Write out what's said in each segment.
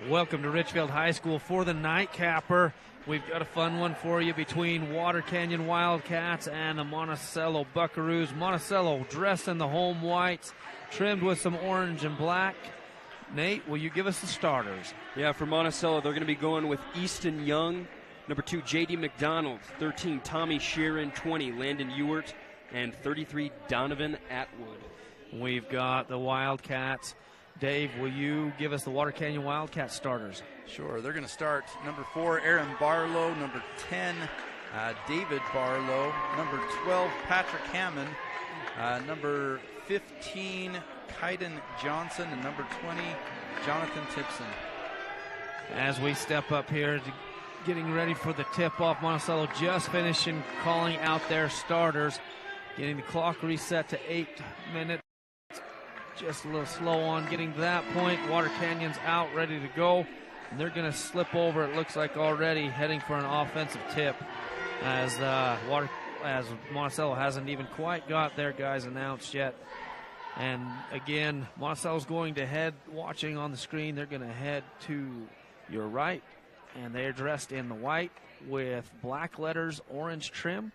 Welcome to Richfield High School for the nightcapper. We've got a fun one for you between Water Canyon Wildcats and the Monticello Buckaroos. Monticello dressed in the home whites, trimmed with some orange and black. Nate, will you give us the starters? Yeah, for Monticello, they're going to be going with Easton Young, number 2, J.D. McDonald, 13, Tommy Sheeran, 20, Landon Ewart, and 33, Donovan Atwood. We've got the Wildcats. Dave, will you give us the Water Canyon Wildcats starters? Sure. They're going to start number 4, Aaron Barlow, number 10, David Barlow, number 12, Patrick Hammond, number 15, Kaiden Johnson, and number 20, Jonathan Tipson. As we step up here, getting ready for the tip-off, Monticello just finishing calling out their starters, getting the clock reset to 8 minutes. Just a little slow on getting to that point. Water Canyon's out, ready to go. And they're going to slip over, it looks like already, heading for an offensive tip as Monticello hasn't even quite got their guys announced yet. And again, Monticello's going to head, watching on the screen, they're going to head to your right. And they're dressed in the white with black letters, orange trim.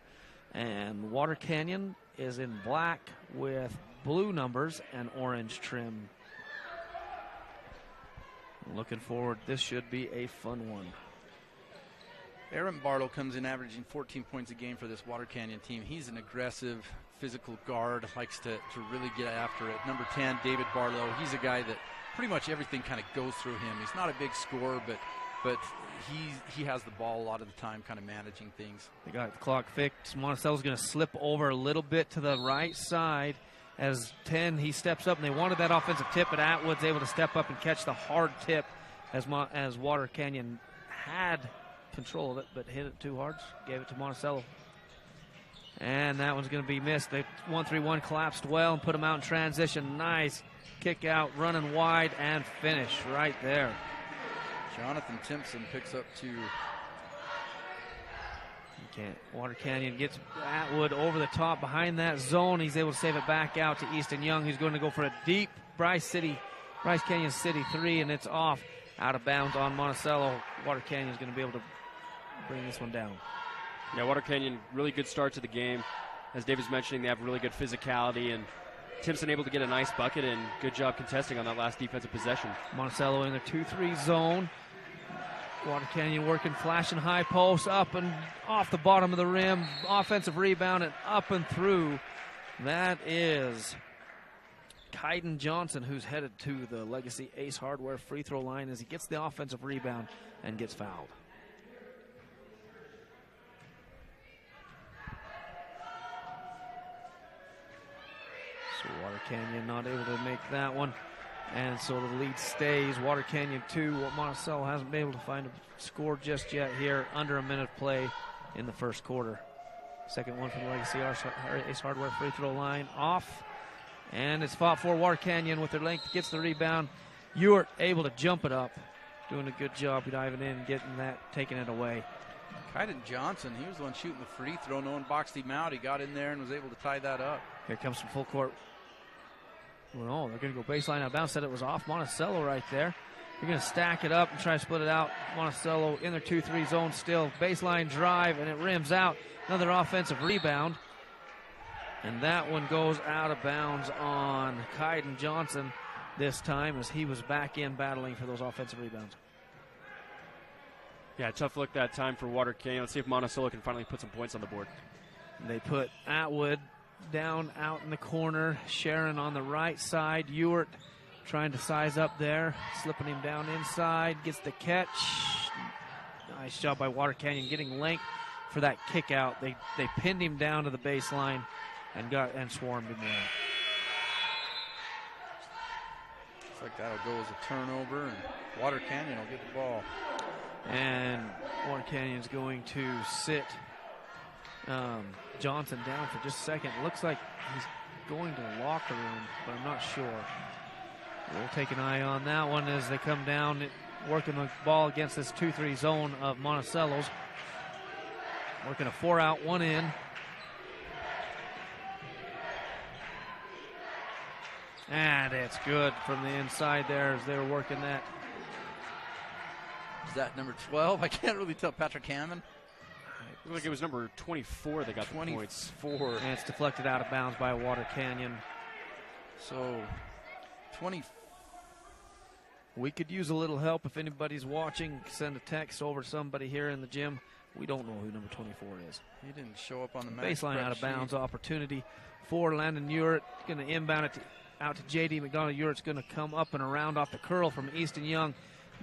And Water Canyon is in black with blue numbers and orange trim. Looking forward, this should be a fun one. Aaron Barlow comes in averaging 14 points a game for this Water Canyon team. He's an aggressive, physical guard, likes to really get after it. Number 10, David Barlow, he's a guy that pretty much everything kind of goes through him. He's not a big scorer, but he has the ball a lot of the time, kind of managing things. They got the clock fixed. Monticello's going to slip over a little bit to the right side. As 10, he steps up, and they wanted that offensive tip, but Atwood's able to step up and catch the hard tip as Water Canyon had control of it, but hit it too hard, gave it to Monticello. And that one's going to be missed. The 1-3-1 collapsed well and put him out in transition. Nice kick out, running wide, and finish right there. Jonathan Timpson picks up 2. Water Canyon gets Atwood over the top behind that zone. He's able to save it back out to Easton Young, who's going to go for a deep Bryce Canyon City 3, and it's off out of bounds on Monticello. Water Canyon's going to be able to bring this one down. Yeah, Water Canyon, really good start to the game. As Dave was mentioning, they have really good physicality, and Timpson able to get a nice bucket, and good job contesting on that last defensive possession. Monticello in their 2-3 zone. Water Canyon working, flashing high post, up and off the bottom of the rim. Offensive rebound and up and through. That is Kaiden Johnson, who's headed to the Legacy Ace Hardware free throw line as he gets the offensive rebound and gets fouled. So Water Canyon not able to make that one. And so the lead stays. Water Canyon 2. Monticello hasn't been able to find a score just yet here. Under a minute of play in the first quarter. Second one from the Legacy Ace Hardware free throw line. Off. And it's fought for. Water Canyon with their length gets the rebound. Ewart able to jump it up. Doing a good job diving in, getting that, taking it away. Kaiden Johnson, he was the one shooting the free throw. No one boxed him out. He got in there and was able to tie that up. Here comes some full court. Well, they're going to go baseline out of bounds. Said it was off Monticello right there. They're going to stack it up and try to split it out. Monticello in their 2-3 zone still. Baseline drive, and it rims out. Another offensive rebound. And that one goes out of bounds on Kaiden Johnson this time as he was back in battling for those offensive rebounds. Yeah, tough look that time for Water Canyon. Let's see if Monticello can finally put some points on the board. They put Atwood down out in the corner. Sharon on the right side. Ewart trying to size up there. Slipping him down inside. Gets the catch. Nice job by Water Canyon getting length for that kick out. They pinned him down to the baseline and swarmed him there. Looks like that'll go as a turnover, and Water Canyon will get the ball. And Water Canyon's going to sit Johnson down for just a second. Looks like he's going to the locker room, but I'm not sure. We'll take an eye on that one as they come down, working the ball against this 2-3 zone of Monticello's. Working a 4-out, 1 in. And it's good from the inside there as they were working that Is that number 12? I can't really tell. Patrick Hammond? It looked like it was number 24 that got the points. 24. And it's deflected out of bounds by Water Canyon. So, 20. We could use a little help if anybody's watching. Send a text over to somebody here in the gym. We don't know who number 24 is. He didn't show up on the match Baseline prep out of bounds sheet. Opportunity for Landon Ewart. Going to inbound it out to J.D. McDonald. Ewart's going to come up and around off the curl from Easton Young.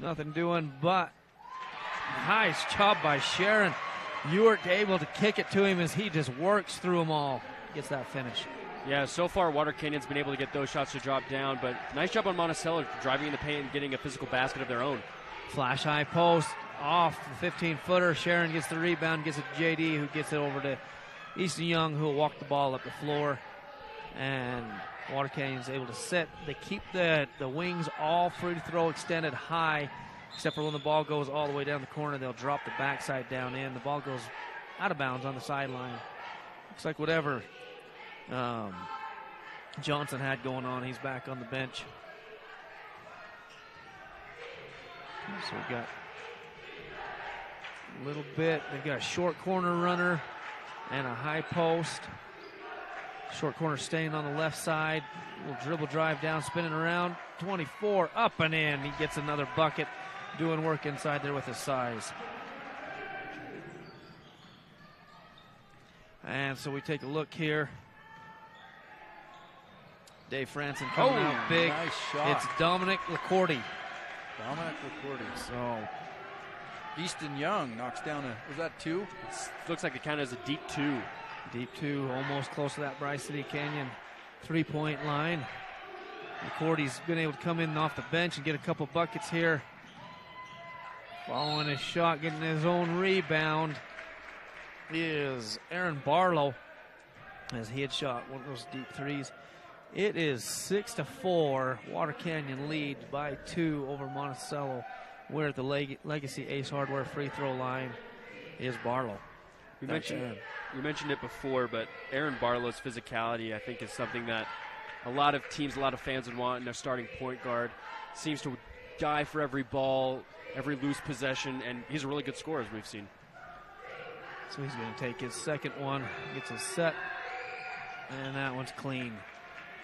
Nothing doing but nice job by Sharon. Ewart able to kick it to him as he just works through them all. Gets that finish. Yeah, so far Water Canyon's been able to get those shots to drop down, but nice job on Monticello driving in the paint and getting a physical basket of their own. Flash high post off the 15-footer. Sharon gets the rebound, gets it to J.D., who gets it over to Easton Young, who will walk the ball up the floor. And Water Canyon's able to set. They keep the wings all free throw extended high, except for when the ball goes all the way down the corner, they'll drop the backside down in. The ball goes out of bounds on the sideline. Looks like whatever Johnson had going on, he's back on the bench. So we've got a little bit. They've got a short corner runner and a high post. Short corner staying on the left side. Little dribble drive down, spinning around. 24 up and in. He gets another bucket. Doing work inside there with his size. And so we take a look here. Dave Franson coming out big. Nice shot. It's Dominic LaCourty. Dominic LaCourty. So Easton Young knocks down was that 2? Looks like it counted as a deep 2. deep 2, almost close to that Bryce City Canyon 3-point line. LaCourty's been able to come in off the bench and get a couple buckets here. Following his shot, getting his own rebound is Aaron Barlow, as he had shot one of those deep threes. It is 6-4. Water Canyon leads by 2 over Monticello. We're at the Legacy Ace Hardware free throw line is Barlow. We mentioned it before, but Aaron Barlow's physicality, I think, is something that a lot of teams, a lot of fans would want in their starting point guard. Seems to die for every ball, every loose possession, and he's a really good scorer, as we've seen. So he's going to take his second one, gets a set, and that one's clean.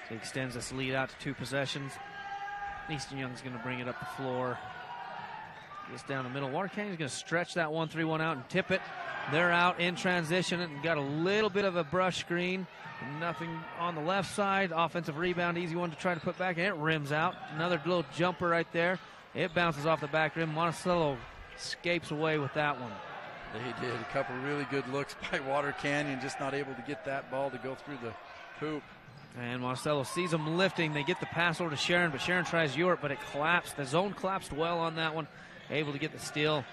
So he extends this lead out to 2 possessions. Easton Young's going to bring it up the floor. Gets down the middle. Water Canyon's going to stretch that 1-3-1 out and tip it. They're out in transition and got a little bit of a brush screen. Nothing on the left side. Offensive rebound, easy one to try to put back, and it rims out. Another little jumper right there. It bounces off the back rim. Monticello escapes away with that one. They did. A couple really good looks by Water Canyon, just not able to get that ball to go through the hoop. And Monticello sees them lifting. They get the pass over to Sharon, but Sharon tries Ewart, but it collapsed. The zone collapsed well on that one. Able to get the steal.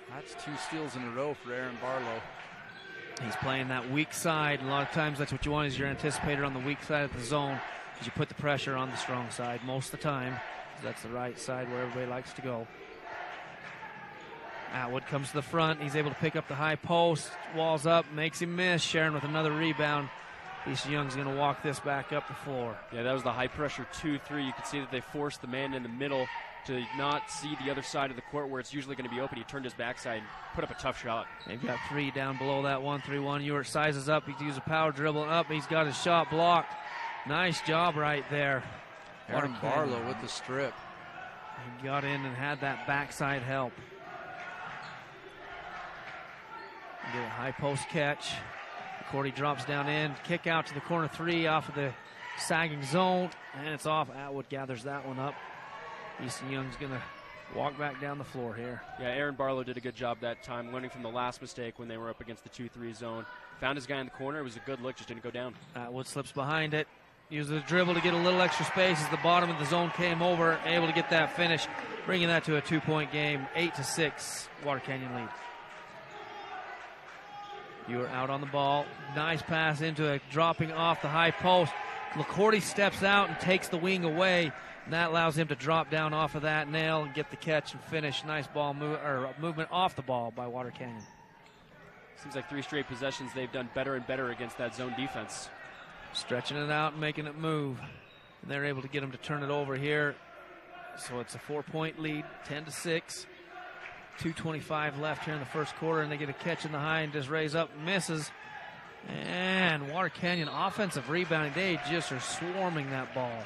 That's 2 steals in a row for Aaron Barlow. He's playing that weak side. A lot of times that's what you want is your anticipator on the weak side of the zone, because you put the pressure on the strong side most of the time. That's the right side where everybody likes to go. Atwood comes to the front. He's able to pick up the high post. Walls up, makes him miss. Sharon with another rebound. Easton Young's going to walk this back up the floor. Yeah, that was the high pressure 2-3. You can see that they forced the man in the middle to not see the other side of the court where it's usually going to be open. He turned his backside, put up a tough shot. They've got 3 down below that 1-3-1. Ewart sizes up. He's used a power dribble up. He's got his shot blocked. Nice job right there. Aaron Barlow with the strip. He got in and had that backside help. Get a high post catch. Cordy drops down in. Kick out to the corner 3 off of the sagging zone. And it's off. Atwood gathers that one up. Easton Young's going to walk back down the floor here. Yeah, Aaron Barlow did a good job that time, learning from the last mistake when they were up against the 2-3 zone. Found his guy in the corner. It was a good look, just didn't go down. Atwood slips behind it. Uses the dribble to get a little extra space as the bottom of the zone came over. Able to get that finish, bringing that to a 2-point game. 8-6, Water Canyon lead. You are out on the ball. Nice pass into it, dropping off the high post. LaCourty steps out and takes the wing away. And that allows him to drop down off of that nail and get the catch and finish. Nice ball movement off the ball by Water Canyon. Seems like 3 straight possessions they've done better and better against that zone defense. Stretching it out and making it move. And they're able to get him to turn it over here So it's a 4-point lead, 10-6. 2:25 left here in the first quarter, and they get a catch in the high and just raise up, misses. And Water Canyon offensive rebounding, they just are swarming that ball.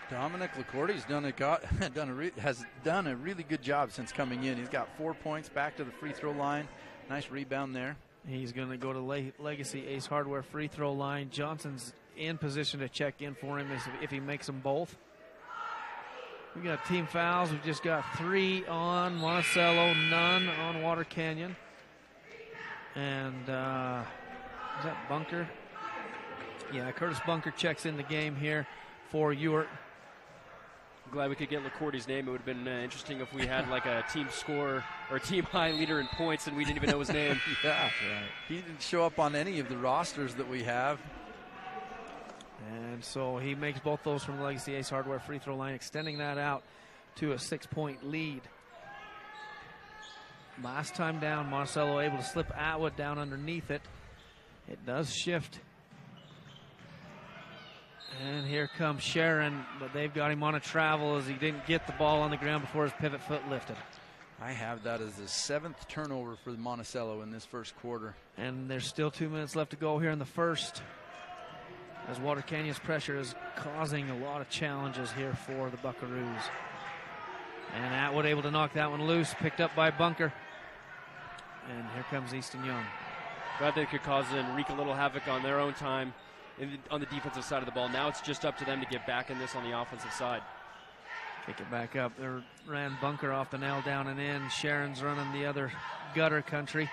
Dominic LaCourte's has done a really good job since coming in. He's got 4 points, back to the free throw line. Nice rebound there. He's going to go to Legacy Ace Hardware free throw line. Johnson's in position to check in for him if he makes them both. We got team fouls. We've just got 3 on Monticello, none on Water Canyon. And is that Bunker? Yeah, Curtis Bunker checks in the game here for Ewart. I'm glad we could get LaCourte's name. It would have been interesting if we had like a team scorer or a team high leader in points and we didn't even know his name. Yeah, right. He didn't show up on any of the rosters that we have. And so he makes both those from the Legacy Ace Hardware free throw line, extending that out to a 6-point lead. Last time down, Monticello able to slip Atwood down underneath it. It does shift. And here comes Sharon, but they've got him on a travel as he didn't get the ball on the ground before his pivot foot lifted. I have that as the 7th turnover for Monticello in this first quarter. And there's still 2 minutes left to go here in the first, as Water Canyon's pressure is causing a lot of challenges here for the Buckaroos. And Atwood able to knock that one loose, picked up by Bunker. And here comes Easton Young. Glad they could cause and wreak a little havoc on their own time on the defensive side of the ball. Now it's just up to them to get back in this on the offensive side. Pick it back up. They ran Bunker off the nail down and in. Sharon's running the other gutter country.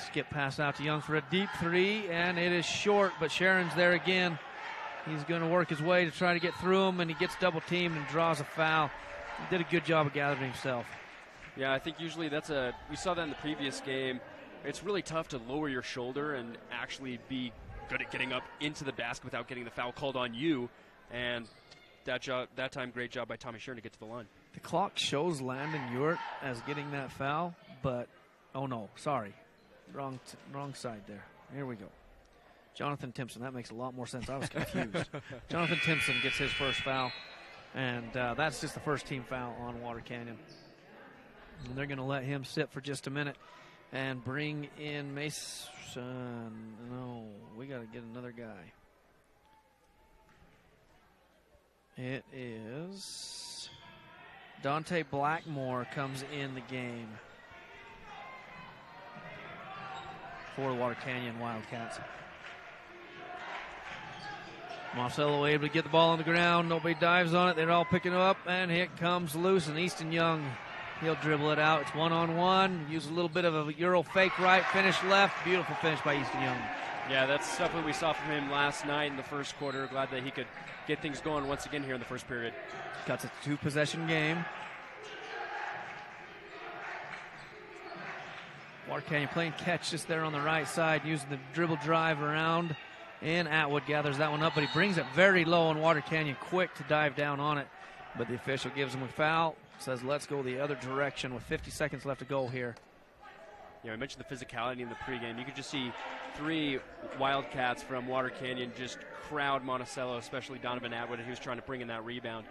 Skip pass out to Young for a deep 3, and it is short, but Sharon's there again. He's going to work his way to try to get through him, and he gets double teamed and draws a foul. He did a good job of gathering himself. Yeah, I think usually we saw that in the previous game. It's really tough to lower your shoulder and actually be good at getting up into the basket without getting the foul called on you. And that time, great job by Tommy Sharon to get to the line. The clock shows Landon Ewart as getting that foul, but, oh no, sorry. Wrong side there. Here we go. Jonathan Timpson. That makes a lot more sense. I was confused. Jonathan Timpson gets his first foul, and that's just the first team foul on Water Canyon. And they're going to let him sit for just a minute and bring in Mason. No, we got to get another guy. It is Dante Blackmore comes in the game for the Water Canyon Wildcats. Monticello able to get the ball on the ground. Nobody dives on it. They're all picking it up, and it comes loose. And Easton Young, he'll dribble it out. It's one-on-one. Use a little bit of a Euro fake right, finish left. Beautiful finish by Easton Young. Yeah, that's stuff that we saw from him last night in the first quarter. Glad that he could get things going once again here in the first period. Cuts it to 2-possession game. Water Canyon playing catch just there on the right side, using the dribble drive around. And Atwood gathers that one up, but he brings it very low, and Water Canyon quick to dive down on it. But the official gives him a foul, says let's go the other direction with 50 seconds left to go here. Yeah, I mentioned the physicality in the pregame. You could just see 3 Wildcats from Water Canyon just crowd Monticello, especially Donovan Atwood, and he was trying to bring in that rebound.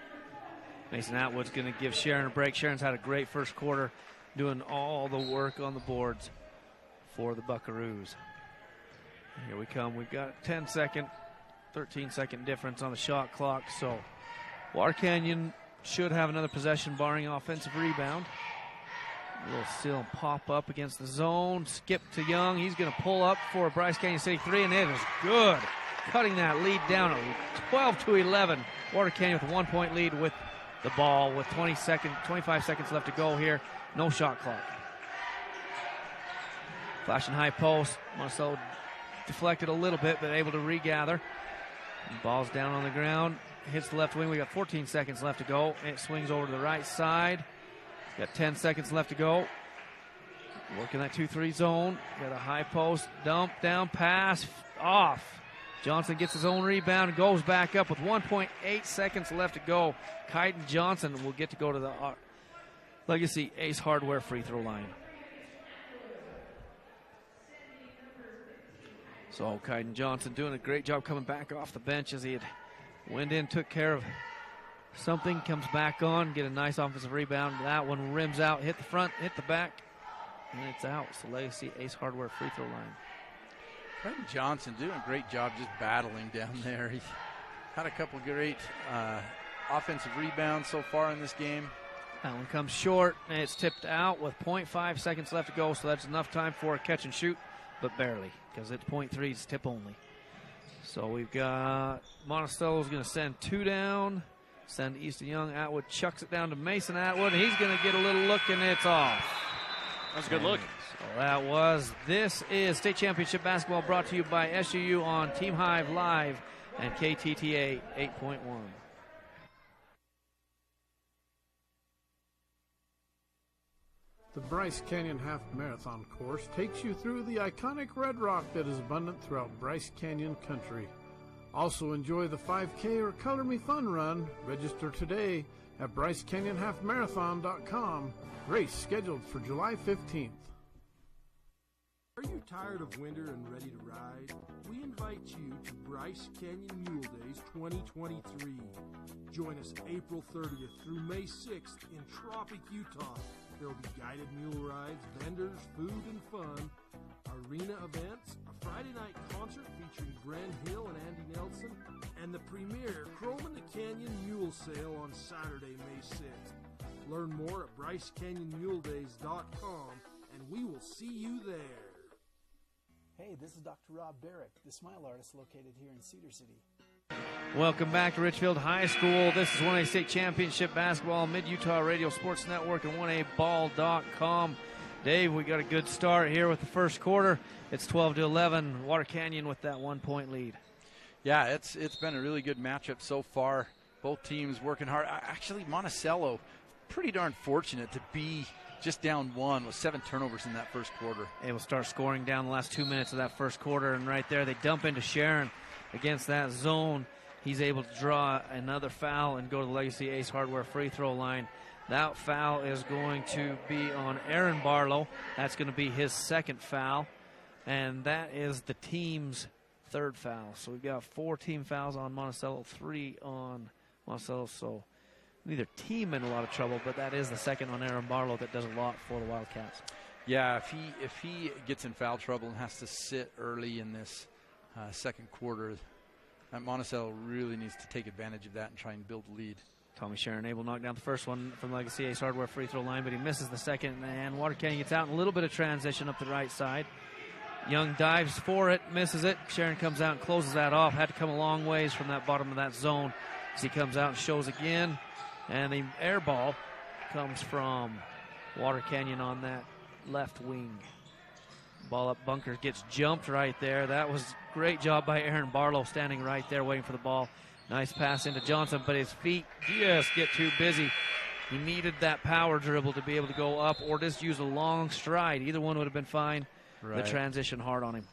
Mason Atwood's going to give Sharon a break. Sharon's had a great first quarter, doing all the work on the boards for the Buckaroos. Here we come. We've got a 10-second, 13-second difference on the shot clock. So Water Canyon should have another possession barring offensive rebound. A little steal and pop up against the zone. Skip to Young. He's going to pull up for a Bryce Canyon City 3, and it is good. Cutting that lead down at 12-11. Water Canyon with a 1-point lead with the ball with 25 seconds left to go here. No shot clock. Flashing high post. Monticello deflected a little bit, but able to regather. And ball's down on the ground. Hits the left wing. We got 14 seconds left to go. It swings over to the right side. Got 10 seconds left to go. Working that 2-3 zone. Got a high post. Dump down pass. Off. Johnson gets his own rebound and goes back up with 1.8 seconds left to go. Kaiden Johnson will get to go to the Legacy Ace Hardware free throw line. So Kaiden Johnson doing a great job coming back off the bench as he had went in, took care of something, comes back on, get a nice offensive rebound. That one rims out, hit the front, hit the back, and it's out. So Legacy Ace Hardware free throw line. Brendan Johnson doing a great job just battling down there. He had a couple great offensive rebounds so far in this game. That one comes short, and it's tipped out with 0.5 seconds left to go, so that's enough time for a catch and shoot, but barely, because it's 0.3, it's tip only. So we've got Monticello's going to send 2 down, send Easton Young. Atwood chucks it down to Mason Atwood, and he's going to get a little look, and it's off. That's a good look. So this is State Championship Basketball brought to you by SUU on Team Hive Live and KTTA 8.1. The Bryce Canyon Half Marathon course takes you through the iconic red rock that is abundant throughout Bryce Canyon country. Also enjoy the 5K or Color Me Fun run. Register today at BryceCanyonHalfMarathon.com. Race scheduled for July 15th. Are you tired of winter and ready to ride? We invite you to Bryce Canyon Mule Days 2023. Join us April 30th through May 6th in Tropic, Utah. There will be guided mule rides, vendors, food and fun, arena events, a Friday night concert featuring Bren Hill and Andy Nelson, and the premier Croman the Canyon Mule Sale on Saturday, May 6th. Learn more at BryceCanyonMuleDays.com, and we will see you there. Hey, this is Dr. Rob Barrick, the Smile Artist located here in Cedar City. Welcome back to Richfield High School. This is 1A State Championship Basketball, Mid-Utah Radio Sports Network and 1aball.com. Dave, we got a good start here with the first quarter. It's 12-11, Water Canyon with that 1-point lead. Yeah, it's been a really good matchup so far. Both teams working hard. Actually, Monticello, pretty darn fortunate to be just down 1 with 7 turnovers in that first quarter. Able to start scoring down the last 2 minutes of that first quarter, and right there they dump into Sharon against that zone. He's able to draw another foul and go to the Legacy Ace Hardware free throw line. That foul is going to be on Aaron Barlow. That's going to be his second foul, and that is the team's third foul. So we've got 4 team fouls on Monticello, 3 on Monticello. So neither team in a lot of trouble, but that is the second on Aaron Barlow that does a lot for the Wildcats. Yeah, if he gets in foul trouble and has to sit early in this second quarter, Monticello really needs to take advantage of that and try and build the lead. Tommy Sharon able to knock down the first one from Legacy Ace Hardware free throw line, but he misses the second, and Water Canyon gets out in a little bit of transition up the right side. Young dives for it, misses it. Sharon comes out and closes that off. Had to come a long ways from that bottom of that zone as he comes out and shows again. And the air ball comes from Water Canyon on that left wing. Ball up bunker, gets jumped right there. That was great job by Aaron Barlow standing right there waiting for the ball. Nice pass into Johnson, but his feet just get too busy. He needed that power dribble to be able to go up or just use a long stride. Either one would have been fine. Right. The transition hard on him.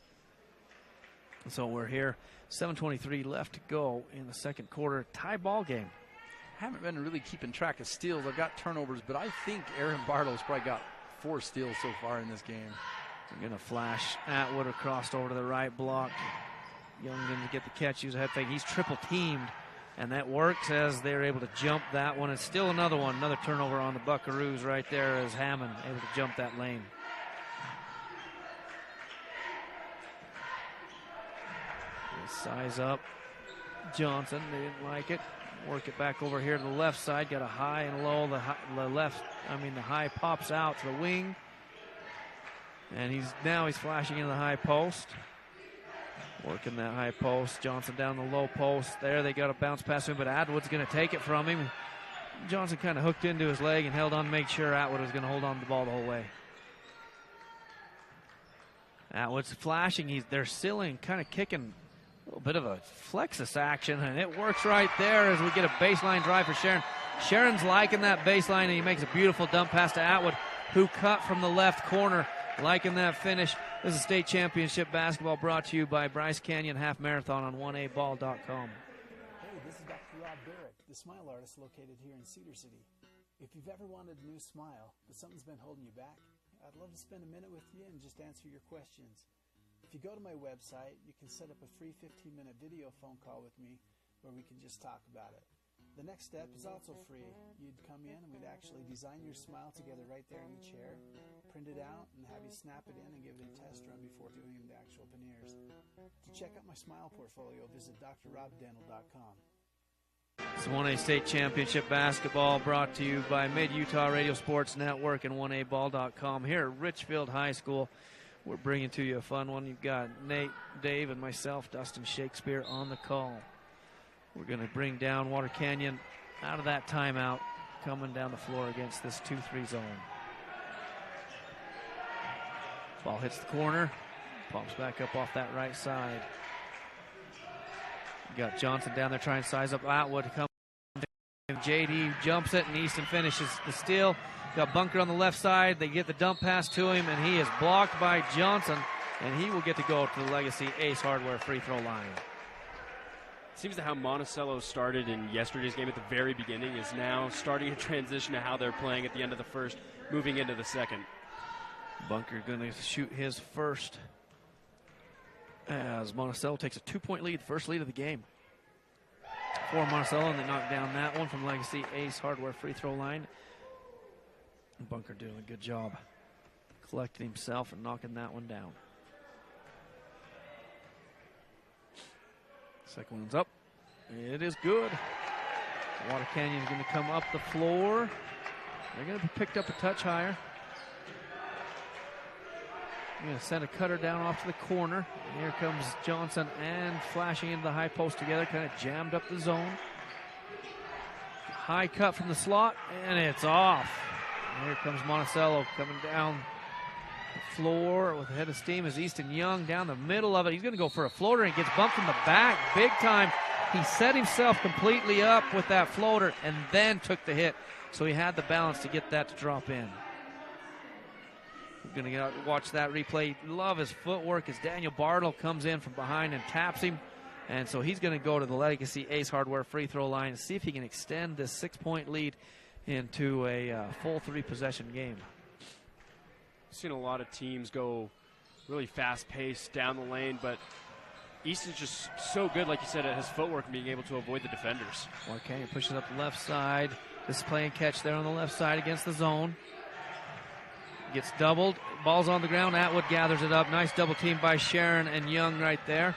So we're here. 7:23 left to go in the second quarter. Tie ball game. Haven't been really keeping track of steals. I've got turnovers, but I think Aaron Barlow's probably got 4 steals so far in this game. They're going to flash Atwood across over to the right block. Young didn't get the catch. He was a head fake. He's triple teamed, and that works as they're able to jump that one. It's still another one, another turnover on the Buckaroos right there as Hammond able to jump that lane. Size up Johnson. They didn't like it. Work it back over here to the left side. Got a high and low. The high pops out to the wing. And he's flashing into the high post. Working that high post. Johnson down the low post. There they got a bounce pass to him, but Atwood's going to take it from him. Johnson kind of hooked into his leg and held on to make sure Atwood was going to hold on to the ball the whole way. Atwood's flashing. They're sealing, kind of kicking a little bit of a flexus action, and it works right there as we get a baseline drive for Sharon. Sharon's liking that baseline, and he makes a beautiful dump pass to Atwood, who cut from the left corner. Liking that finish. This is State Championship Basketball brought to you by Bryce Canyon Half Marathon on 1aball.com. Hey, this is Dr. Rob Barrick, the Smile Artist located here in Cedar City. If you've ever wanted a new smile, but something's been holding you back, I'd love to spend a minute with you and just answer your questions. If you go to my website, you can set up a free 15-minute video phone call with me where we can just talk about it. The next step is also free. You'd come in and we'd actually design your smile together right there in your chair, print it out, and have you snap it in and give it a test run before doing the actual veneers. To check out my smile portfolio, visit drrobdental.com. It's 1A State Championship basketball brought to you by Mid-Utah Radio Sports Network and 1aball.com. Here at Richfield High School, we're bringing to you a fun one. You've got Nate, Dave, and myself, Dustin Shakespeare, on the call. We're going to bring down Water Canyon out of that timeout, coming down the floor against this 2-3 zone. Ball hits the corner, pops back up off that right side. You got Johnson down there trying to size up Atwood. JD jumps it, and Easton finishes the steal. Got Bunker on the left side. They get the dump pass to him, and he is blocked by Johnson, and he will get to go to the Legacy Ace Hardware free throw line. Seems that how Monticello started in yesterday's game at the very beginning is now starting to transition to how they're playing at the end of the first, moving into the second. Bunker going to shoot his first as Monticello takes a 2-point lead, first lead of the game. For Monticello, and they knock down that one from Legacy Ace Hardware free throw line. Bunker doing a good job collecting himself and knocking that one down. Second one's up. It is good. Water Canyon's going to come up the floor. They're going to be picked up a touch higher. They're going to send a cutter down off to the corner. And here comes Johnson and flashing into the high post together, kind of jammed up the zone. High cut from the slot, and it's off. And here comes Monticello coming down the floor with a head of steam as Easton Young down the middle of it. He's going to go for a floater and gets bumped from the back big time. He set himself completely up with that floater and then took the hit. So he had the balance to get that to drop in. We're going to watch that replay. Love his footwork as Daniel Bartle comes in from behind and taps him. And so he's going to go to the Legacy Ace Hardware free throw line and see if he can extend this 6-point lead into a full 3-possession game. I've seen a lot of teams go really fast-paced down the lane, but Easton's just so good, like you said, at his footwork and being able to avoid the defenders. Water Canyon pushes up the left side. This play and catch there on the left side against the zone. Gets doubled. Ball's on the ground. Atwood gathers it up. Nice double team by Sharon and Young right there.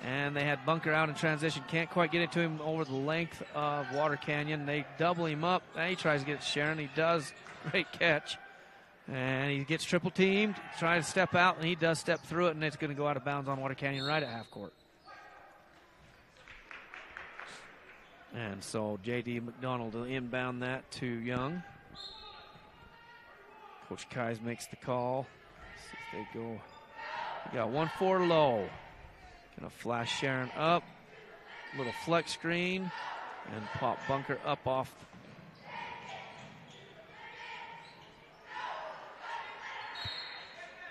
And they had Bunker out in transition. Can't quite get it to him over the length of Water Canyon. They double him up. He tries to get Sharon. He does. Great catch. And he gets triple teamed. Tries to step out, and he does step through it, and it's going to go out of bounds on Water Canyon right at half court. And so J.D. McDonald will inbound that to Young. Coach Kais makes the call. See if they go. We got 1-4 low. Gonna flash Sharon up. Little flex screen. And pop Bunker up off.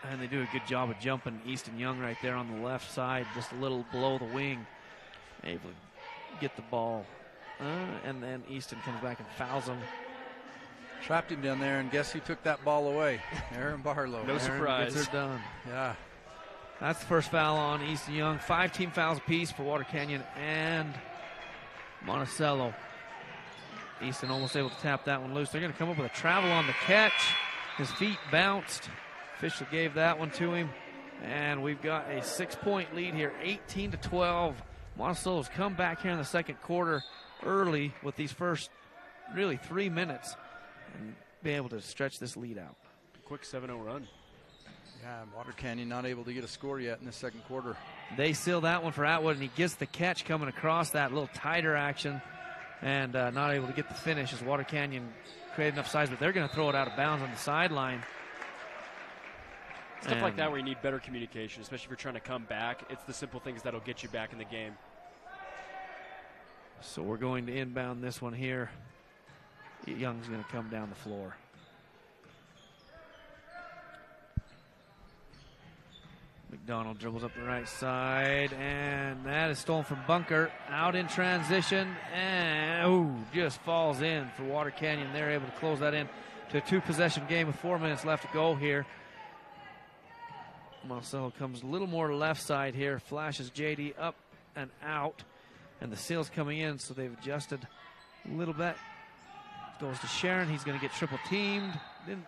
And they do a good job of jumping Easton Young right there on the left side, just a little below the wing. Able to get the ball. And then Easton comes back and fouls him. Trapped him down there, and guess who took that ball away? Aaron Barlow. No surprise. Gets her done. Yeah. That's the first foul on Easton Young. 5 team fouls apiece for Water Canyon and Monticello. Easton almost able to tap that one loose. They're going to come up with a travel on the catch. His feet bounced. Official gave that one to him. And we've got a 6-point lead here, 18-12. Monticello's come back here in the second quarter early with these first really 3 minutes and be able to stretch this lead out. Quick 7-0 run. Yeah, Water Canyon not able to get a score yet in the second quarter. They seal that one for Atwood, and he gets the catch coming across that little tighter action and not able to get the finish as Water Canyon created enough size, but they're going to throw it out of bounds on the sideline. Stuff like that where you need better communication, especially if you're trying to come back. It's the simple things that'll get you back in the game. So we're going to inbound this one here. Young's going to come down the floor. McDonald dribbles up the right side, and that is stolen from Bunker. Out in transition, and just falls in for Water Canyon. They're able to close that in to a 2-possession game with 4 minutes left to go here. Monticello comes a little more left side here, flashes JD up and out, and the seal's coming in, so they've adjusted a little bit. Goes to Sharon. He's going to get triple teamed.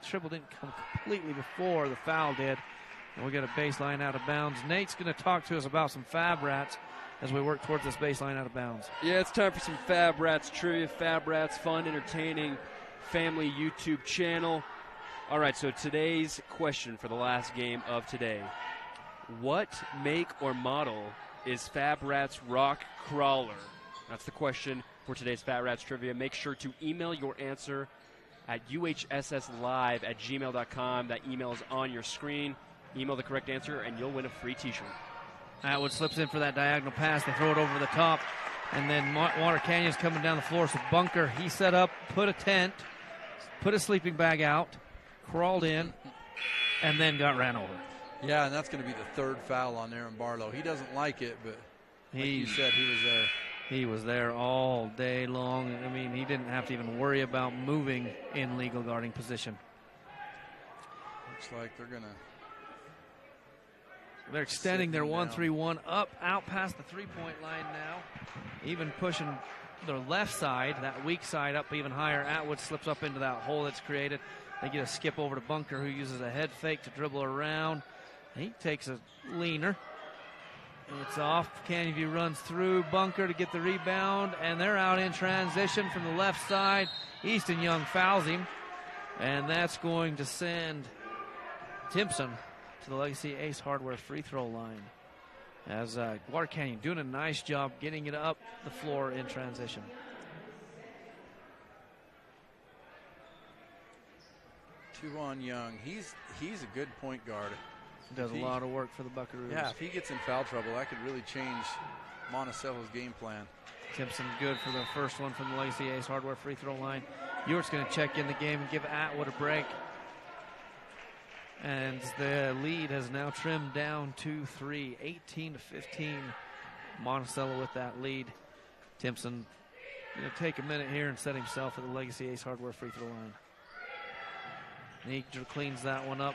Triple didn't come completely before the foul did. And we got a baseline out of bounds. Nate's going to talk to us about some Fab Rats as we work towards this baseline out of bounds. Yeah, it's time for some Fab Rats trivia. Fab Rats, fun, entertaining, family YouTube channel. All right, so today's question for the last game of today. What make or model is Fab Rats Rock Crawler? That's the question for today's Fab Rats trivia. Make sure to email your answer at uhsslive@gmail.com. That email is on your screen. Email the correct answer, and you'll win a free T-shirt. Atwood slips in for that diagonal pass. They throw it over the top. And then Water Canyon's coming down the floor. So Bunker, he set up, put a tent, put a sleeping bag out, crawled in, and then got ran over. Yeah, and that's going to be the third foul on Aaron Barlow. He doesn't like it, but like you said, he was there. He was there all day long. I mean, he didn't have to even worry about moving in legal guarding position. Looks like they're extending their 1-3-1 up, out past the three-point line now. Even pushing their left side, that weak side, up even higher. Atwood slips up into that hole that's created. They get a skip over to Bunker, who uses a head fake to dribble around. He takes a leaner. It's off. Canyon View runs through Bunker to get the rebound, and they're out in transition from the left side. Easton Young fouls him, and that's going to send Timpson to the Legacy Ace Hardware free throw line. As Water Canyon doing a nice job getting it up the floor in transition. Two on Young. He's a good point guard. Does a lot of work for the Buckaroos. Yeah, if he gets in foul trouble, that could really change Monticello's game plan. Timpson good for the first one from the Legacy Ace Hardware free throw line. Ewart's going to check in the game and give Atwood a break. And the lead has now trimmed down to 3, 18-15. Monticello with that lead. Timpson going to take a minute here and set himself at the Legacy Ace Hardware free throw line. He cleans that one up.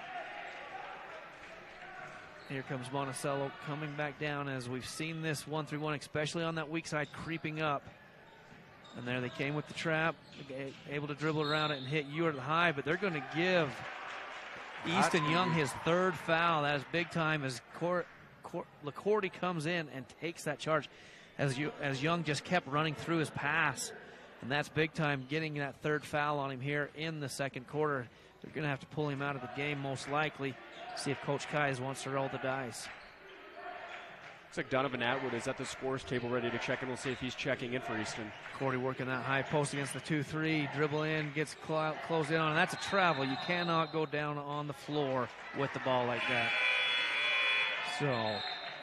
Here comes Monticello coming back down as we've seen this 1-3-1, especially on that weak side, creeping up. And there they came with the trap, able to dribble around it and hit Ewart high, but they're going to give Easton Young his third foul. That is big time as LaCourty comes in and takes that charge as Young just kept running through his pass. And that's big time, getting that third foul on him here in the second quarter. They're going to have to pull him out of the game most likely. See if Coach Kais wants to roll the dice. Looks like Donovan Atwood is at the scores table ready to check in. We'll see if he's checking in for Easton. Cordy working that high post against the 2-3. Dribble in, gets closed in on, and that's a travel. You cannot go down on the floor with the ball like that. So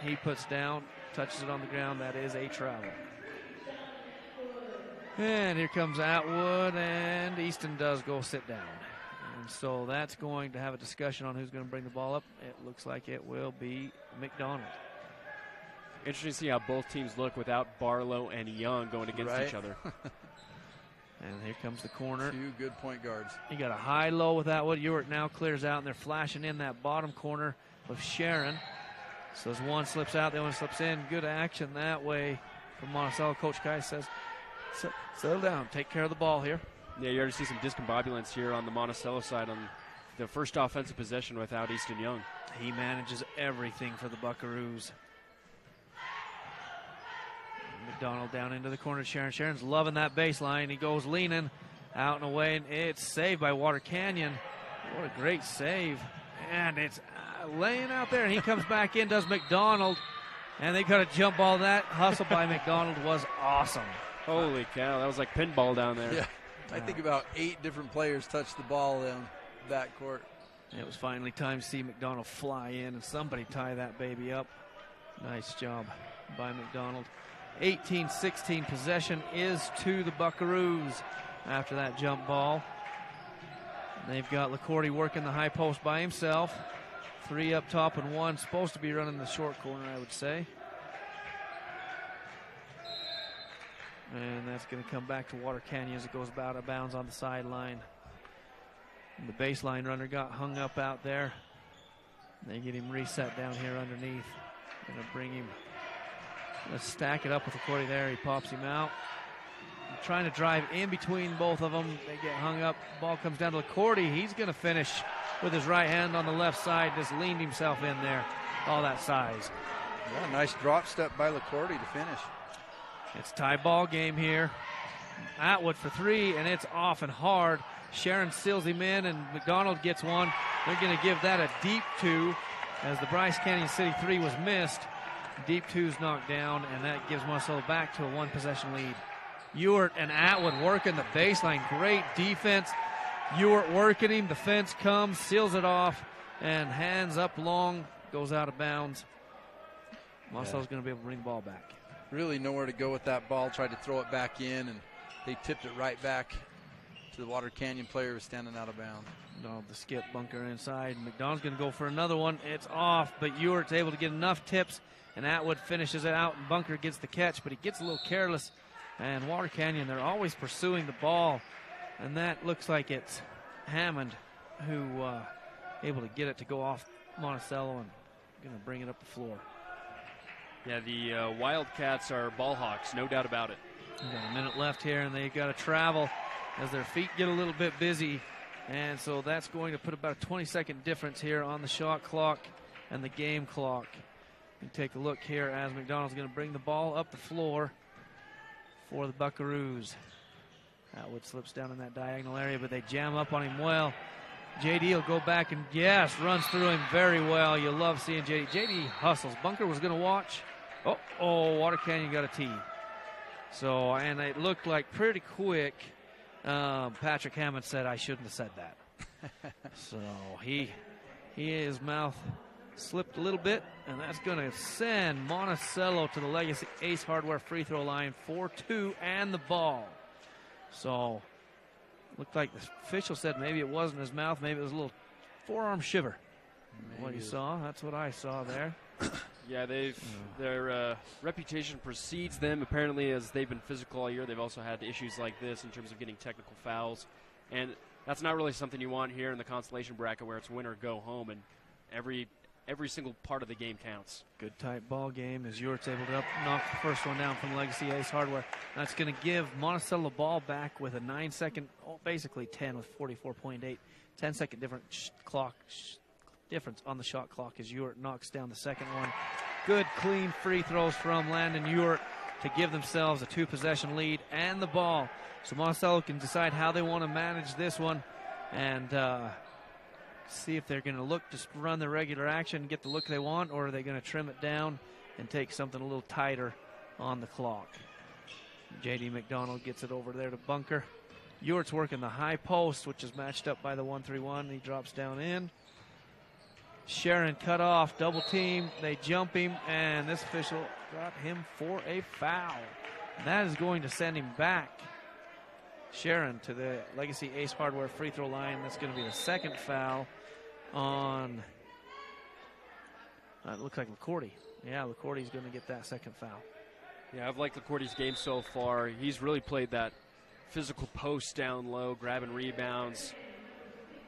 he puts down, touches it on the ground. That is a travel. And here comes Atwood, and Easton does go sit down. And so that's going to have a discussion on who's going to bring the ball up. It looks like it will be McDonald. Interesting to see how both teams look without Barlow and Young going against each other. And here comes the corner. Two good point guards. You got a high-low with Atwood. Ewart now clears out, and they're flashing in that bottom corner of Sharon. So as one slips out, the other one slips in. Good action that way from Monticello. Coach Kai says, settle down, take care of the ball here. Yeah, you already see some discombobulance here on the Monticello side on the first offensive possession without Easton Young. He manages everything for the Buckaroos. McDonald down into the corner. Sharon's loving that baseline. He goes leaning out and away, and it's saved by Water Canyon. What a great save. And it's laying out there, and he comes back in, does McDonald, and they got a jump ball. That hustle by McDonald was awesome. Holy cow, that was like pinball down there. Yeah. I think about 8 different players touched the ball in that court. It was finally time to see McDonald fly in and somebody tie that baby up. Nice job by McDonald. 18-16 possession is to the Buckaroos after that jump ball. They've got LaCourty working the high post by himself. 3 up top and 1 supposed to be running the short corner, I would say. And that's going to come back to Water Canyon as it goes out of bounds on the sideline. And the baseline runner got hung up out there. They get him reset down here underneath. Going to bring him. Let's stack it up with LaCourty there. He pops him out. trying to drive in between both of them. They get hung up. Ball comes down to LaCourty. He's going to finish with his right hand on the left side. Just leaned himself in there. All that size. Yeah, nice drop step by LaCourty to finish. It's tie ball game here. Atwood for three, and it's off and hard. Sharon seals him in, and McDonald gets one. They're going to give that a deep two as the Bryce Canyon City three was missed. Deep two's knocked down, and that gives Monticello back to a one-possession lead. Ewart and Atwood working the baseline. Great defense. Ewart working him. The fence comes, seals it off, and hands up long, goes out of bounds. Monticello's going to be able to bring the ball back. Really nowhere to go with that ball. Tried to throw it back in, and they tipped it right back to the Water Canyon player who was standing out of bounds. No, the skip bunker inside. McDonald's going to go for another one. It's off, but Ewart's able to get enough tips, and Atwood finishes it out, and Bunker gets the catch, but he gets a little careless. And Water Canyon, they're always pursuing the ball, and that looks like it's Hammond who able to get it to go off Monticello and going to bring it up the floor. Yeah, the Wildcats are ball hawks, no doubt about it. We've got a minute left here, and they've got to travel as their feet get a little bit busy. And so that's going to put about a 20-second difference here on the shot clock and the game clock. You take a look here as McDonald's going to bring the ball up the floor for the Buckaroos. Atwood slips down in that diagonal area, but they jam up on him well. JD will go back and, yes, runs through him very well. You love seeing JD. JD hustles. Bunker was going to watch. Oh, Water Canyon got a tee. So, and it looked like pretty quick. Patrick Hammond said, I shouldn't have said that. So his mouth slipped a little bit, and that's going to send Monticello to the Legacy Ace Hardware free throw line 4-2 and the ball. So looked like the official said maybe it wasn't his mouth, maybe it was a little forearm shiver. Maybe. What you saw, that's what I saw there. Yeah, their reputation precedes them. Apparently, as they've been physical all year, they've also had issues like this in terms of getting technical fouls. And that's not really something you want here in the Consolation bracket where it's win or go home, and every single part of the game counts. Good tight ball game as Ewart's able to knock the first one down from Legacy Ace Hardware. That's going to give Monticello the ball back with a 9-second, basically 10 with 44.8, 10-second difference on the shot clock as Ewart knocks down the second one. Good, clean free throws from Landon Ewart to give themselves a two-possession lead and the ball. So Monticello can decide how they want to manage this one and see if they're going to look to run the regular action and get the look they want, or are they going to trim it down and take something a little tighter on the clock. J.D. McDonald gets it over there to Bunker. Ewart's working the high post, which is matched up by the 1-3-1. He drops down in. Sharon cut off, double team. They jump him, and this official got him for a foul. And that is going to send him back, Sharon, to the Legacy Ace Hardware free throw line. That's going to be the second foul on, it looks like LaCourty. Yeah, LaCourty's going to get that second foul. Yeah, I've liked LaCourty's game so far. He's really played that physical post down low, grabbing rebounds.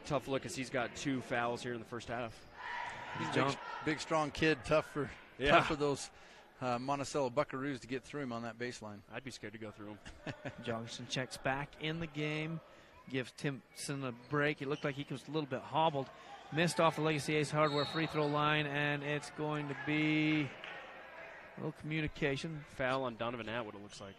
Tough look as he's got 2 fouls here in the first half. He's a big, strong kid. Tough for those Monticello Buckaroos to get through him on that baseline. I'd be scared to go through him. Johnson checks back in the game, gives Timpson a break. It looked like he was a little bit hobbled. Missed off the Legacy Ace Hardware free throw line, and it's going to be a little communication. Foul on Donovan Atwood, it looks like.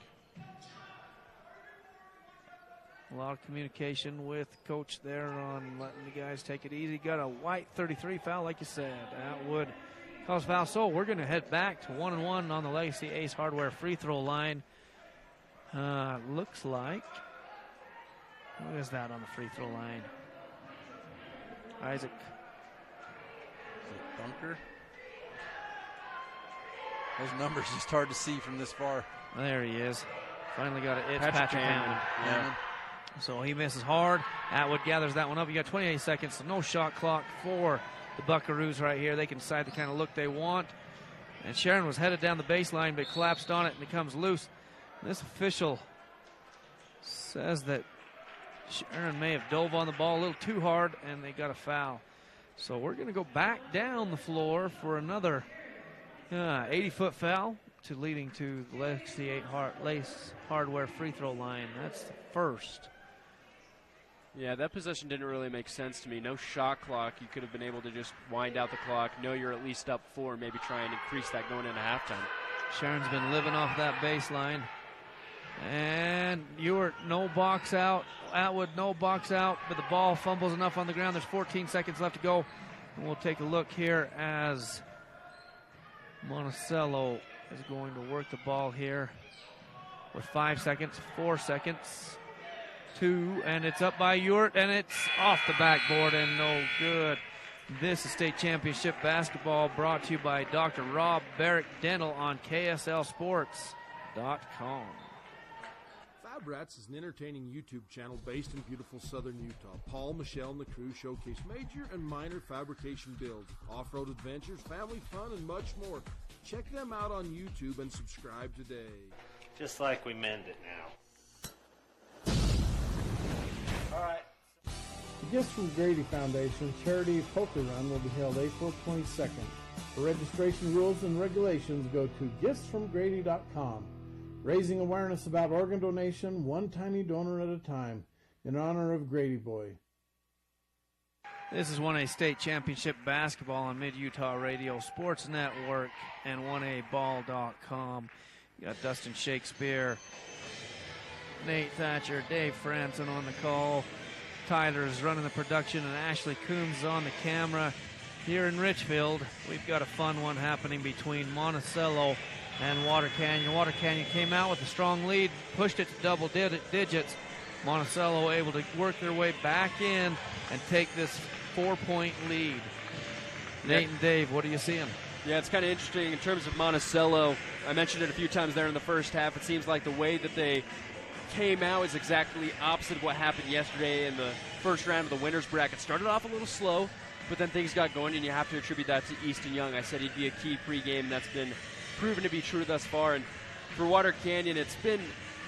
A lot of communication with coach there on letting the guys take it easy. Got a white 33 foul, like you said. Atwood calls foul. So we're going to head back to 1-1 on the Legacy Ace Hardware free throw line. Looks like, who is that on the free throw line? Isaac. Bunker. Those numbers just hard to see from this far. There he is. Finally got it. It's Patrick Hammond. Yeah. So he misses hard. Atwood gathers that one up. You got 28 seconds, so no shot clock for the Buckaroos right here. They can decide the kind of look they want. And Sharon was headed down the baseline, but collapsed on it and it comes loose. And this official says that Sharon may have dove on the ball a little too hard, and they got a foul. So we're going to go back down the floor for another 80-foot foul. to leading to the Legacy Lace Hardware free throw line. That's the first. Yeah, that possession didn't really make sense to me. No shot clock. You could have been able to just wind out the clock. Know you're at least up 4, maybe try and increase that going into halftime. Sharon's been living off that baseline. And Ewart, no box out. Atwood, no box out, but the ball fumbles enough on the ground. There's 14 seconds left to go. And we'll take a look here as Monticello is going to work the ball here with 5 seconds, 4 seconds, 2, and it's up by Ewart, and it's off the backboard and no good. This is state championship basketball brought to you by Dr. Rob Barrick Dental on KSLSports.com. Fab Rats is an entertaining YouTube channel based in beautiful southern Utah. Paul, Michelle, and the crew showcase major and minor fabrication builds, off-road adventures, family fun, and much more. Check them out on YouTube and subscribe today. Just like we mend it now. All right. The Gifts from Grady Foundation Charity Poker Run will be held April 22nd. For registration rules and regulations, go to giftsfromgrady.com. Raising awareness about organ donation, one tiny donor at a time, in honor of Grady Boy. This is 1A State Championship Basketball on Mid-Utah Radio, Sports Network, and 1aball.com. You got Dustin Shakespeare, Nate Thatcher, Dave Franson on the call. Tyler's running the production, and Ashley Coombs is on the camera. Here in Richfield, we've got a fun one happening between Monticello and Water Canyon. Water Canyon came out with a strong lead, pushed it to double digits. Monticello able to work their way back in and take this 4-point lead. Nate and Dave, what are you seeing? Yeah, it's kind of interesting in terms of Monticello. I mentioned it a few times there in the first half. It seems like the way that they came out is exactly opposite of what happened yesterday in the first round of the winners bracket. Started off a little slow, but then things got going, and you have to attribute that to Easton Young. I said he'd be a key pregame. That's been proven to be true thus far. And for Water Canyon, it's been,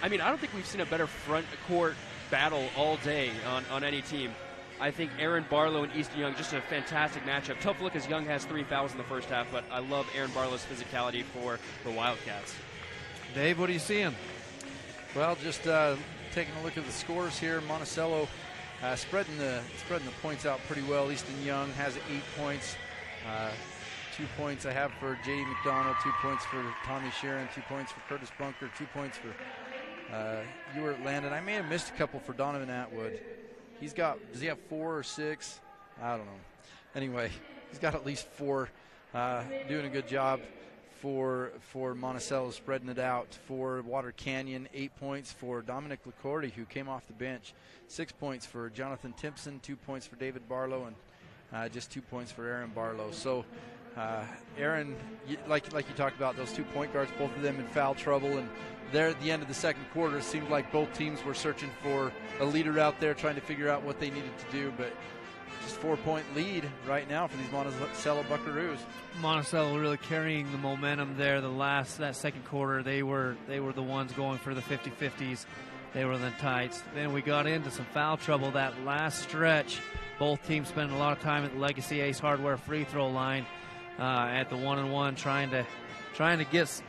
I don't think we've seen a better front court battle all day on any team. I think Aaron Barlow and Easton Young, just a fantastic matchup. Tough look as Young has 3 fouls in the first half, but I love Aaron Barlow's physicality for the Wildcats. Dave, what are you seeing? Well, just taking a look at the scores here. Monticello spreading the points out pretty well. Easton Young has 8 points. 2 points I have for J.D. McDonald, 2 points for Tommy Sharon, 2 points for Curtis Bunker, 2 points for Ewart Landon. I may have missed a couple for Donovan Atwood. Does he have 4 or 6? I don't know. Anyway, he's got at least 4. Doing a good job for Monticello, spreading it out. For Water Canyon, 8 points for Dominic Lacorte, who came off the bench. 6 points for Jonathan Timpson, 2 points for David Barlow, and just 2 points for Aaron Barlow. So Aaron, like you talked about, those 2 point guards, both of them in foul trouble, and there at the end of the second quarter, it seemed like both teams were searching for a leader out there, trying to figure out what they needed to do. But just 4-point lead right now for these Monticello Buckaroos. Monticello really carrying the momentum there. That second quarter, they were the ones going for the 50-50s. They were in the tights. Then we got into some foul trouble that last stretch. Both teams spent a lot of time at the Legacy Ace Hardware free throw line at the 1-and-1, trying to get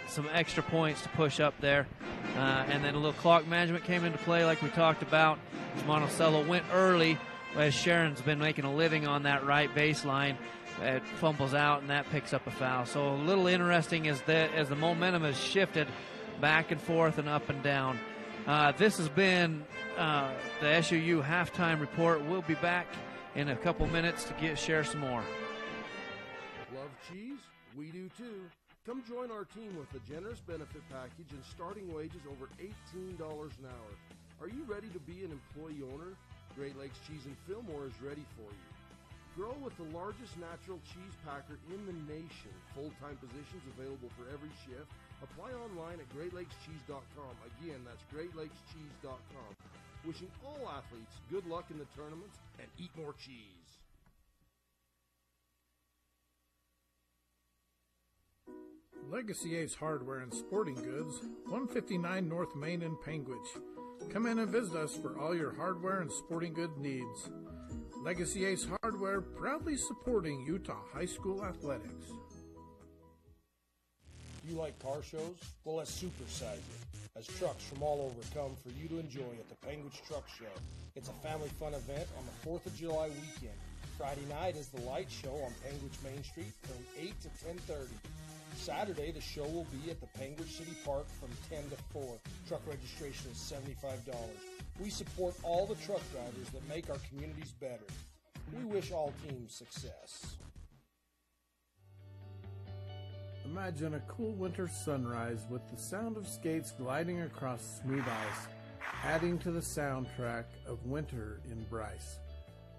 some extra points to push up there. And then a little clock management came into play like we talked about. Monticello went early, as Sharon's been making a living on that right baseline. It fumbles out, and that picks up a foul. So a little interesting as the momentum has shifted back and forth and up and down. This has been the SUU halftime report. We'll be back in a couple minutes to share some more. Love cheese? We do too. Come join our team with a generous benefit package and starting wages over $18 an hour. Are you ready to be an employee owner? Great Lakes Cheese and Fillmore is ready for you. Grow with the largest natural cheese packer in the nation. Full-time positions available for every shift. Apply online at GreatLakesCheese.com. Again, that's GreatLakesCheese.com. Wishing all athletes good luck in the tournaments and eat more cheese. Legacy Ace Hardware and Sporting Goods, 159 North Main in Panguitch. Come in and visit us for all your hardware and sporting good needs. Legacy Ace Hardware, proudly supporting Utah High School athletics. You like car shows? Well, let's supersize it, as trucks from all over come for you to enjoy at the Penguins Truck Show. It's a family fun event on the 4th of July weekend. Friday night is the light show on Penguins Main Street from 8 to 10:30. Saturday, the show will be at the Penguin City Park from 10 to 4. Truck registration is $75. We support all the truck drivers that make our communities better. We wish all teams success. Imagine a cool winter sunrise with the sound of skates gliding across smooth ice, adding to the soundtrack of winter in Bryce.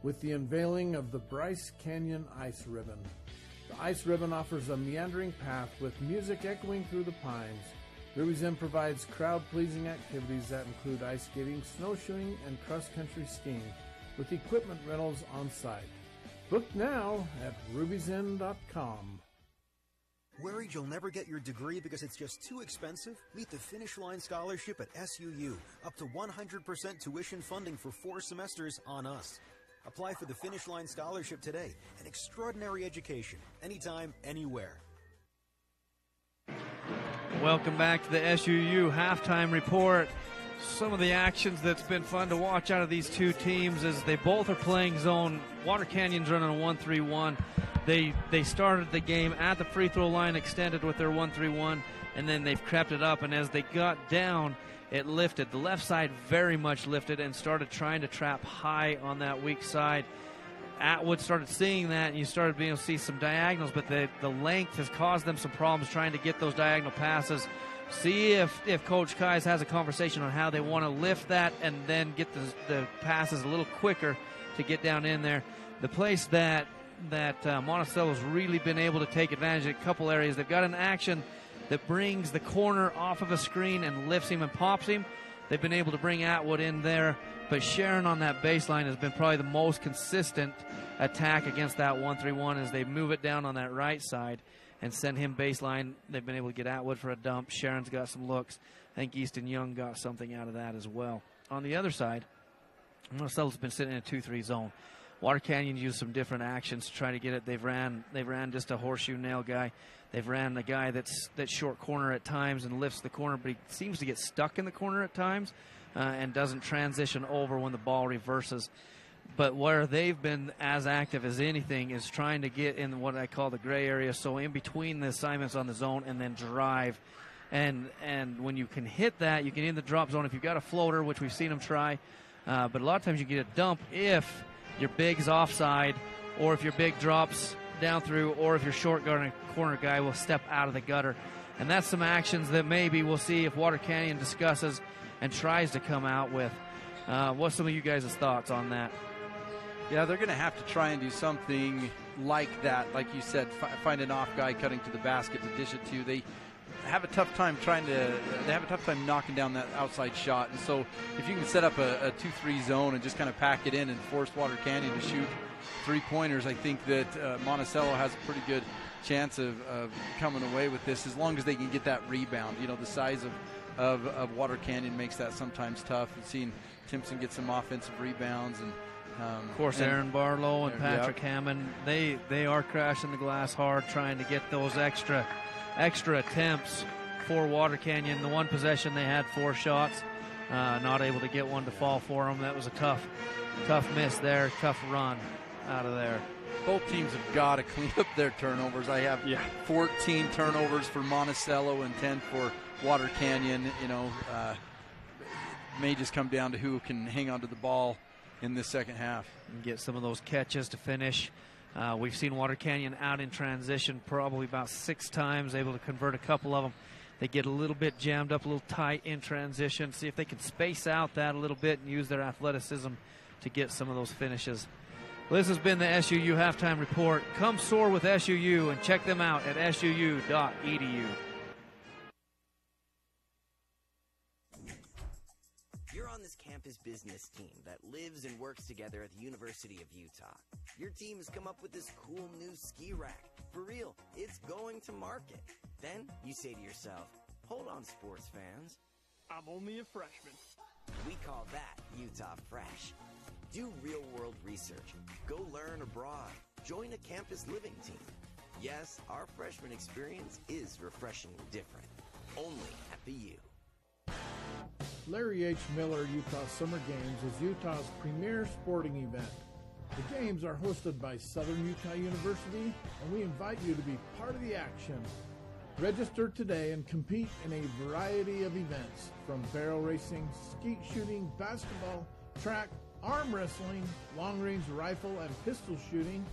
With the unveiling of the Bryce Canyon Ice Ribbon. The Ice Ribbon offers a meandering path with music echoing through the pines. Ruby's Inn provides crowd-pleasing activities that include ice skating, snowshoeing, and cross-country skiing, with equipment rentals on site. Book now at rubysinn.com. Worried you'll never get your degree because it's just too expensive? Meet the Finish Line Scholarship at SUU. Up to 100% tuition funding for 4 semesters on us. Apply for the Finish Line Scholarship today. An extraordinary education. Anytime, anywhere. Welcome back to the SUU halftime report. Some of the actions that's been fun to watch out of these two teams is they both are playing zone. Water Canyon's running a 1-3-1. They started the game at the free throw line, extended with their 1-3-1, and then they've crept it up, and as they got down, it lifted. The left side very much lifted and started trying to trap high on that weak side. Atwood started seeing that, and you started being able to see some diagonals, but the length has caused them some problems trying to get those diagonal passes. See if Coach Kais has a conversation on how they want to lift that and then get the passes a little quicker to get down in there. The place that Monticello's really been able to take advantage of a couple areas. They've got an action that brings the corner off of a screen and lifts him and pops him. They've been able to bring Atwood in there, but Sharon on that baseline has been probably the most consistent attack against that 1-3-1 as they move it down on that right side and send him baseline. They've been able to get Atwood for a dump. Sharon's got some looks. I think Easton Young got something out of that as well. On the other side, Monticello's been sitting in a 2-3 zone. Water Canyon used some different actions to try to get it. They've ran just a horseshoe nail guy. They've ran a guy that's short corner at times and lifts the corner, but he seems to get stuck in the corner at times and doesn't transition over when the ball reverses. But where they've been as active as anything is trying to get in what I call the gray area, so in between the assignments on the zone and then drive. And when you can hit that, you can in the drop zone if you've got a floater, which we've seen them try. But a lot of times you get a dump if your big's offside, or if your big drops down through, or if your short corner guy will step out of the gutter. And that's some actions that maybe we'll see if Water Canyon discusses and tries to come out with. What's some of you guys' thoughts on that? Yeah, they're going to have to try and do something like that. Like you said, find an off guy cutting to the basket to dish it to. They have a tough time knocking down that outside shot. And so if you can set up a 2-3 zone and just kind of pack it in and force Water Canyon to shoot three-pointers, I think that Monticello has a pretty good chance of coming away with this as long as they can get that rebound. You know, the size of Water Canyon makes that sometimes tough. You've seen Timpson get some offensive rebounds. And of course, Aaron Barlow and Patrick Hammond, they are crashing the glass hard, trying to get those extra attempts for Water Canyon. The one possession they had 4 shots, not able to get one to fall for them. That was a tough miss there, tough run out of there. Both teams have got to clean up their turnovers. I have 14 turnovers for Monticello and 10 for Water Canyon. You know, it may just come down to who can hang on to the ball in this second half and get some of those catches to finish. We've seen Water Canyon out in transition probably about 6 times, able to convert a couple of them. They get a little bit jammed up, a little tight in transition. See if they can space out that a little bit and use their athleticism to get some of those finishes. Well, this has been the SUU Halftime Report. Come soar with SUU and check them out at suu.edu. You're on this campus business team that lives and works together at the University of Utah. Your team has come up with this cool new ski rack. For real, it's going to market. Then you say to yourself, hold on, sports fans. I'm only a freshman. We call that Utah Fresh. Do real-world research. Go learn abroad. Join a campus living team. Yes, our freshman experience is refreshingly different. Only at the U. Larry H. Miller Utah Summer Games is Utah's premier sporting event. The games are hosted by Southern Utah University, and we invite you to be part of the action. Register today and compete in a variety of events, from barrel racing, skeet shooting, basketball, track, arm wrestling, long-range rifle and pistol shooting,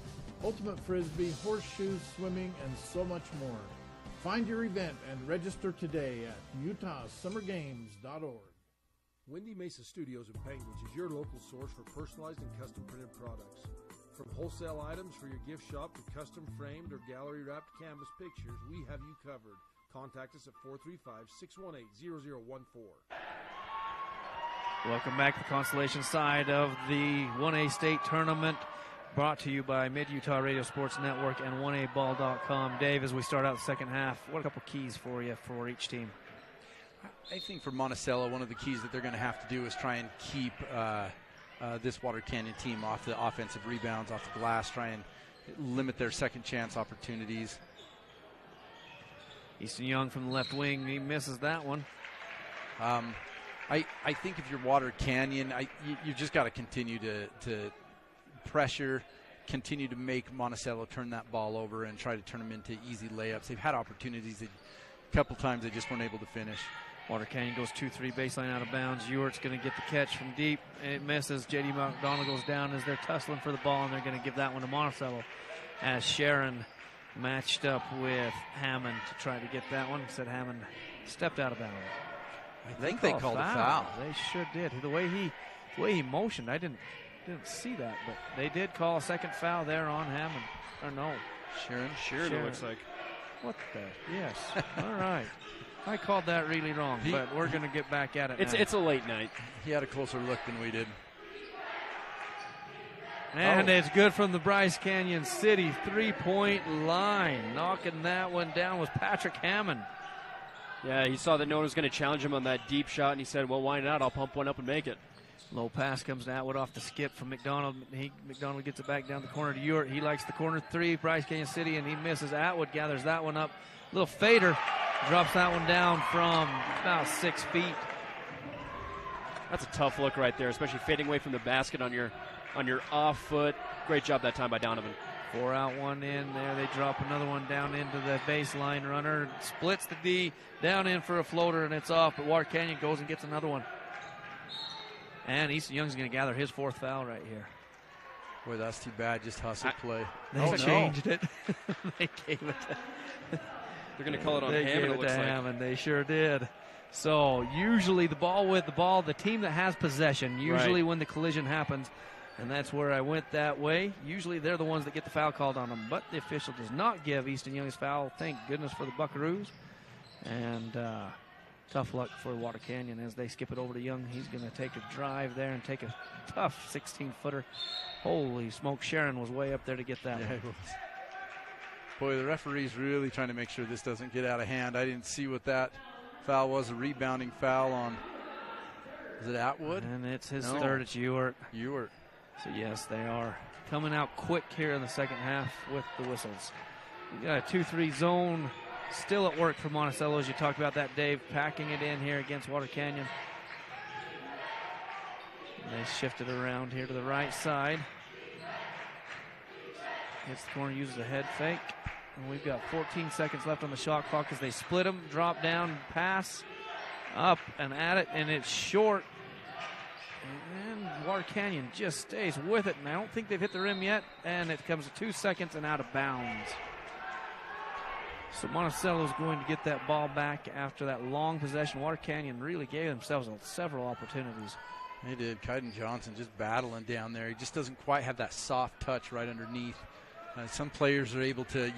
ultimate frisbee, horseshoes, swimming, and so much more. Find your event and register today at utahsummergames.org. Windy Mesa Studios in Paintage is your local source for personalized and custom printed products. From wholesale items for your gift shop to custom framed or gallery wrapped canvas pictures, we have you covered. Contact us at 435-618-0014. Welcome back to the Consolation side of the 1A state tournament, brought to you by Mid-Utah Radio Sports Network and 1aball.com. Dave, as we start out the second half, what are a couple keys for you for each team? I think for Monticello, one of the keys that they're going to have to do is try and keep this Water Canyon team off the offensive rebounds, off the glass, try and limit their second chance opportunities. Easton Young from the left wing, he misses that one. I think if you're Water Canyon, you've just got to continue to pressure, continue to make Monticello turn that ball over and try to turn them into easy layups. They've had opportunities a couple times they just weren't able to finish. Water Canyon goes 2-3 baseline out of bounds. Ewert's going to get the catch from deep, and it misses. J.D. McDonald goes down as they're tussling for the ball, and they're going to give that one to Monticello as Sharon matched up with Hammond to try to get that one. Said Hammond stepped out of bounds. I think they called a foul. They sure did. The way he motioned, I didn't see that, but they did call a second foul there on Hammond. Or no. Sharon, it looks like. What the? Yes. All right. I called that really wrong, but we're going to get back at it now. It's a late night. He had a closer look than we did. And it's good from the Bryce Canyon City three-point line. Knocking that one down was Patrick Hammond. Yeah, he saw that no one was going to challenge him on that deep shot, and he said, well, why not? I'll pump one up and make it. Low pass comes to Atwood off the skip from McDonald. McDonald gets it back down the corner to Ewert. He likes the corner three, Bryce Canyon City, and he misses. Atwood gathers that one up. Little fader, drops that one down from about 6 feet. That's a tough look right there, especially fading away from the basket on your off foot. Great job that time by Donovan. 4 out, 1 in. There they drop another one down into the baseline. Runner splits the D, down in for a floater, and it's off. But Water Canyon goes and gets another one. And Easton Young's going to gather his fourth foul right here. Boy, that's too bad. Just hustle play. They changed it. They gave it to They're going to call it on Hammond. Hammond, it looks like. Hammond. They sure did. So usually the team that has possession, usually when the collision happens, and that's where I went that way, usually they're the ones that get the foul called on them. But the official does not give Easton Young his foul. Thank goodness for the Buckaroos. And tough luck for Water Canyon as they skip it over to Young. He's going to take a drive there and take a tough 16-footer. Holy smoke, Sharon was way up there to get that one. It was. Boy, the referee's really trying to make sure this doesn't get out of hand. I didn't see what that foul was, a rebounding foul on, is it Atwood? And it's his third. It's Ewert. So, yes, they are coming out quick here in the second half with the whistles. We got a 2-3 zone still at work for Monticello, as you talked about that, Dave, packing it in here against Water Canyon. And they shift it around here to the right side. Hits the corner, uses a head fake. And we've got 14 seconds left on the shot clock as they split them, drop down, pass, up and at it, and it's short. And Water Canyon just stays with it, and I don't think they've hit the rim yet, and it comes to 2 seconds and out of bounds. So Monticello's going to get that ball back after that long possession. Water Canyon really gave themselves several opportunities. They did. Kaiden Johnson just battling down there. He just doesn't quite have that soft touch right underneath. Some players are able to,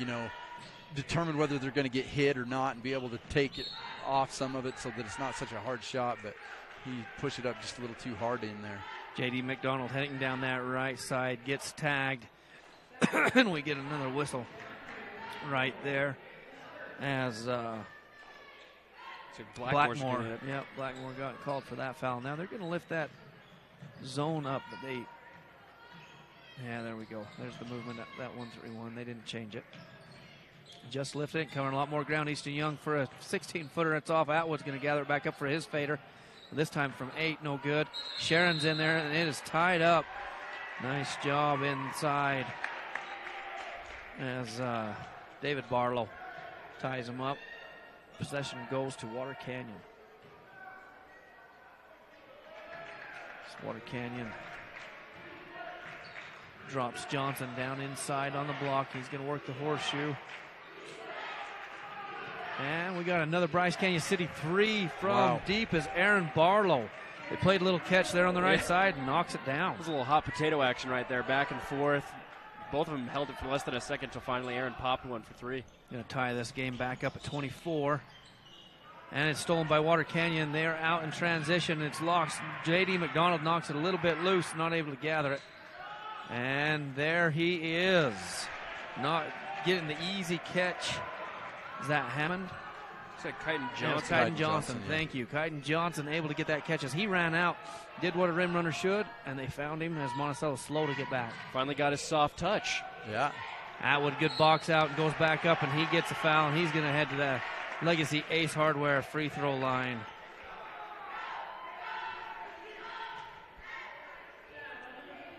determine whether they're going to get hit or not and be able to take it off some of it so that it's not such a hard shot, but he pushed it up just a little too hard in there. J.D. McDonald heading down that right side, gets tagged, and we get another whistle right there as Blackmore got called for that foul. Now they're going to lift that zone up, but there we go. There's the movement, that 1-3-1. They didn't change it. Just lifting it, covering a lot more ground. Easton Young for a 16-footer. It's off. Atwood's going to gather it back up for his fader. This time from 8, no good. Sharon's in there, and it is tied up. Nice job inside as David Barlow ties him up. Possession goes to Water Canyon. Water Canyon drops Johnson down inside on the block. He's going to work the horseshoe. And we got another Bryce Canyon City 3 from deep as Aaron Barlow. They played a little catch there on the right side and knocks it down. There's a little hot potato action right there, back and forth. Both of them held it for less than a second until finally Aaron popped one for 3. Going to tie this game back up at 24. And it's stolen by Water Canyon. They're out in transition. It's lost. J.D. McDonald knocks it a little bit loose, not able to gather it. And there he is. Not getting the easy catch. Is that Hammond? It's like Kyton Johnson. Yeah, Kyton Johnson. Thank you. Kyton Johnson able to get that catch as he ran out, did what a rim runner should, and they found him as Monticello slow to get back. Finally got his soft touch. Yeah. Atwood, good box out, and goes back up, and he gets a foul, and he's going to head to the Legacy Ace Hardware free throw line.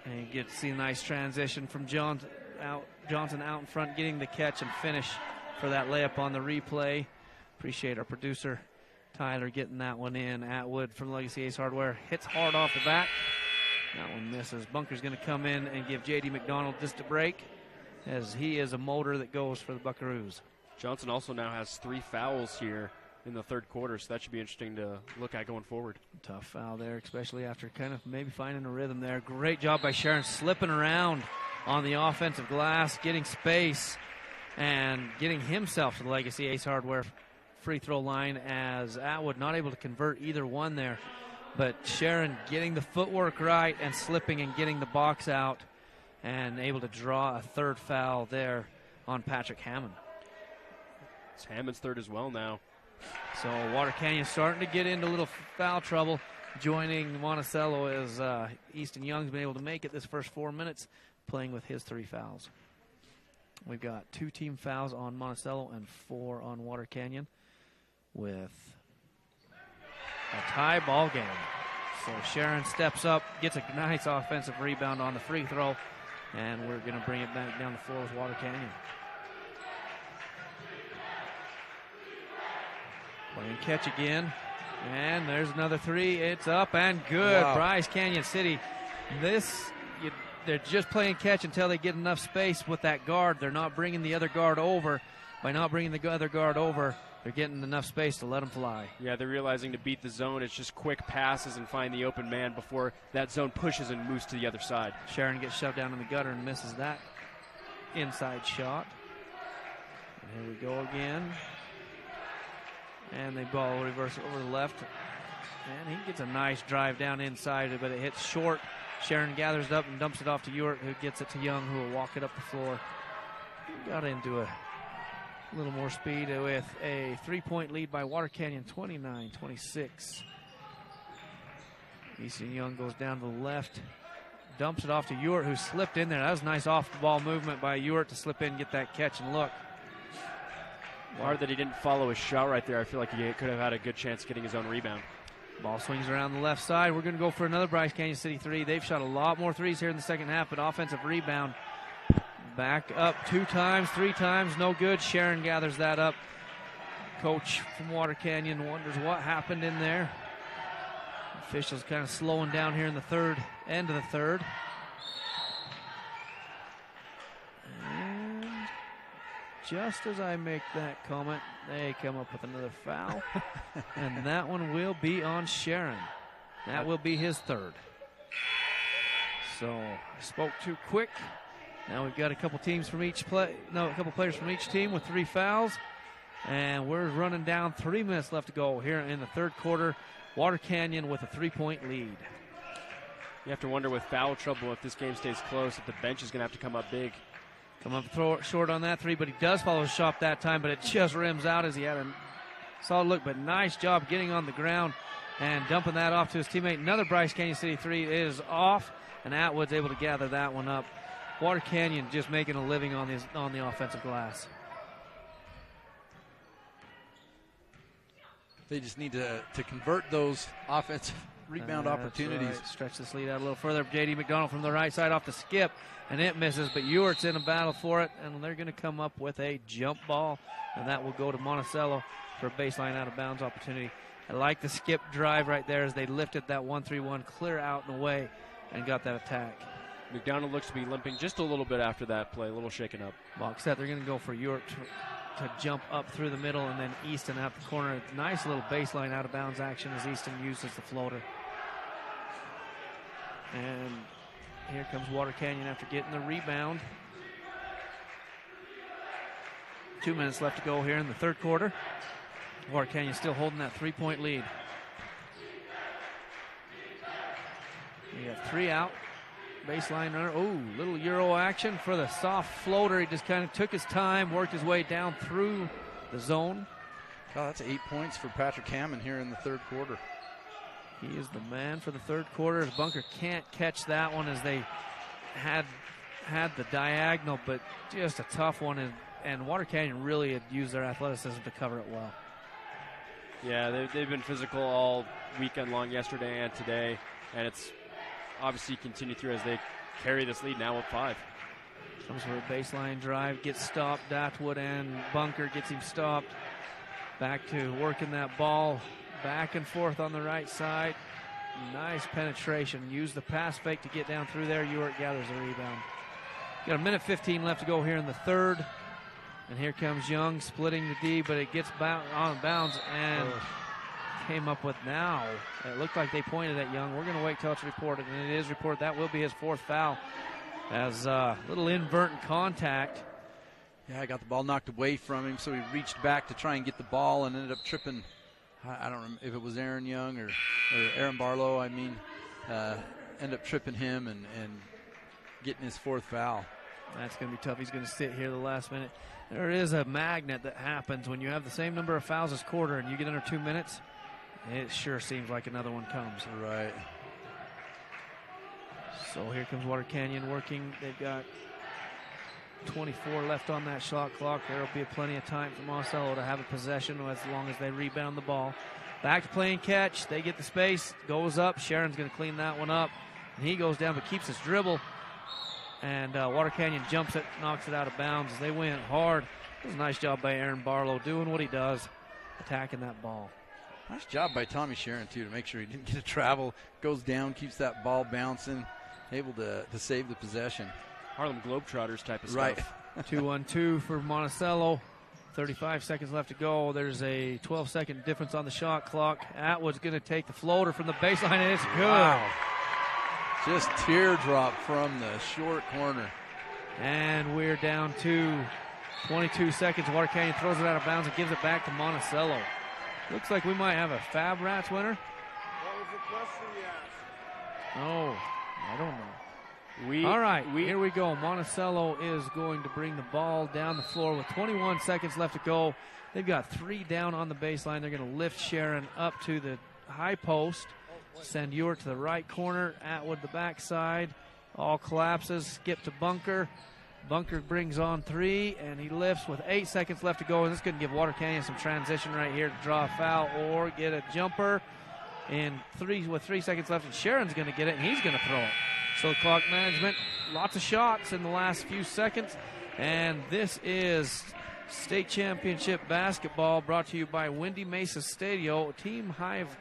And you get to see a nice transition from Johnson out in front, getting the catch and finish for that layup on the replay. Appreciate our producer, Tyler, getting that one in. Atwood from Legacy Ace Hardware hits hard off the back. That one misses. Bunker's going to come in and give J.D. McDonald just a break, as he is a motor that goes for the Buckaroos. Johnson also now has 3 fouls here in the third quarter, so that should be interesting to look at going forward. Tough foul there, especially after kind of maybe finding a rhythm there. Great job by Sharon slipping around on the offensive glass, getting space, and getting himself to the Legacy Ace Hardware free throw line, as Atwood not able to convert either one there. But Sharon getting the footwork right and slipping and getting the box out and able to draw a third foul there on Patrick Hammond. It's Hammond's third as well now. So Water Canyon starting to get into a little foul trouble. Joining Monticello as Easton Young's been able to make it this first 4 minutes, playing with his 3 fouls. We've got 2 team fouls on Monticello and 4 on Water Canyon, with a tie ball game. So Sharon steps up, gets a nice offensive rebound on the free throw, and we're going to bring it back down the floor with Water Canyon. Playing catch again, and there's another 3. It's up and good. Wow. Bryce Canyon City. They're just playing catch until they get enough space with that guard. They're not bringing the other guard over. By not bringing the other guard over, they're getting enough space to let them fly. Yeah, they're realizing to beat the zone, it's just quick passes and find the open man before that zone pushes and moves to the other side. Sharon gets shoved down in the gutter and misses that inside shot. And here we go again. And they ball reverse over the left. And he gets a nice drive down inside, but it hits short. Sharon gathers it up and dumps it off to Ewart, who gets it to Young, who will walk it up the floor. Got into a little more speed with a 3-point lead by Water Canyon, 29-26. Easton Young goes down to the left, dumps it off to Ewart, who slipped in there. That was a nice off-the-ball movement by Ewart to slip in, get that catch and look. Hard that he didn't follow his shot right there. I feel like he could have had a good chance getting his own rebound. Ball swings around the left side. We're going to go for another Bryce Canyon City 3. They've shot a lot more threes here in the second half, but offensive rebound. Back up 2 times, 3 times, no good. Sharon gathers that up. Coach from Water Canyon wonders what happened in there. Officials kind of slowing down here in the end of the third. And just as I make that comment, they come up with another foul. And that one will be on Sharon. That will be his third. So I spoke too quick. Now we've got a couple players from each team with 3 fouls. And we're running down 3 minutes left to go here in the third quarter. Water Canyon with a 3-point lead. You have to wonder with foul trouble, if this game stays close, if the bench is going to have to come up big. Come up short on that 3, but he does follow his shot that time, but it just rims out as he had a solid look. But nice job getting on the ground and dumping that off to his teammate. Another Bryce Canyon City 3 is off, and Atwood's able to gather that one up. Water Canyon just making a living on the offensive glass. They just need to convert those offensive rebound opportunities. Right. Stretch this lead out a little further. J.D. McDonald from the right side off the skip, and it misses, but Ewart's in a battle for it, and they're going to come up with a jump ball, and that will go to Monticello for a baseline out-of-bounds opportunity. I like the skip drive right there as they lifted that 1-3-1 clear out and away and got that attack. McDonald looks to be limping just a little bit after that play, a little shaken up. Box set, they're going to go for Ewart to jump up through the middle, and then Easton out the corner. Nice little baseline out-of-bounds action as Easton uses the floater. And here comes Water Canyon after getting the rebound. 2 minutes left to go here in the third quarter. Water Canyon still holding that 3-point lead. We have 3 out. Baseline runner. Oh, little Euro action for the soft floater. He just kind of took his time, worked his way down through the zone. Oh, that's 8 points for Patrick Hammond here in the third quarter. He is the man for the third quarter. Bunker can't catch that one as they had the diagonal, but just a tough one. And Water Canyon really had used their athleticism to cover it well. Yeah, they've been physical all weekend long, yesterday and today, and it's obviously continued through as they carry this lead now up 5. Comes for a baseline drive, gets stopped. Datwood and Bunker gets him stopped. Back to working that ball back and forth on the right side. Nice penetration. Use the pass fake to get down through there. Ewart gathers a rebound. Got 1:15 left to go here in the third. And here comes Young splitting the D, but it gets on bounds and came up with now. It looked like they pointed at Young. We're going to wait till it's reported, and it is reported. That will be his 4th foul as a little inadvertent contact. Yeah, I got the ball knocked away from him, so he reached back to try and get the ball and ended up tripping. I don't remember if it was Aaron Young or Aaron Barlow, ended up tripping him and getting his 4th foul. That's going to be tough. He's going to sit here the last minute. There is a magnet that happens when you have the same number of fouls this quarter and you get under 2 minutes. It sure seems like another one comes. Right. So here comes Water Canyon working. They've got 24 left on that shot clock. There will be plenty of time for Monticello to have a possession as long as they rebound the ball. Back to playing catch. They get the space. Goes up. Sharon's going to clean that one up. And he goes down but keeps his dribble. And Water Canyon jumps it, knocks it out of bounds as they went hard. It was a nice job by Aaron Barlow doing what he does, attacking that ball. Nice job by Tommy Sharon, too, to make sure he didn't get a travel. Goes down, keeps that ball bouncing, able to save the possession. Harlem Globetrotters type of stuff. Right. 2-1-2 for Monticello. 35 seconds left to go. There's a 12-second difference on the shot clock. Atwood's going to take the floater from the baseline, and it's good. Wow. Just teardrop from the short corner. And we're down to 22 seconds. Water Canyon throws it out of bounds and gives it back to Monticello. Looks like we might have a Fab Rats winner. What was the question you asked? Oh, I don't know. All right, here we go. Monticello is going to bring the ball down the floor with 21 seconds left to go. They've got 3 down on the baseline. They're going to lift Sharon up to the high post. Send Ewart to the right corner. Atwood the backside. All collapses. Skip to Bunker. Bunker brings on 3, and he lifts with 8 seconds left to go. And this is going to give Water Canyon some transition right here to draw a foul or get a jumper. And with 3 seconds left, and Sharon's going to get it, and he's going to throw it. So clock management, lots of shots in the last few seconds. And this is state championship basketball brought to you by Windy Mesa Stadio, Team Hive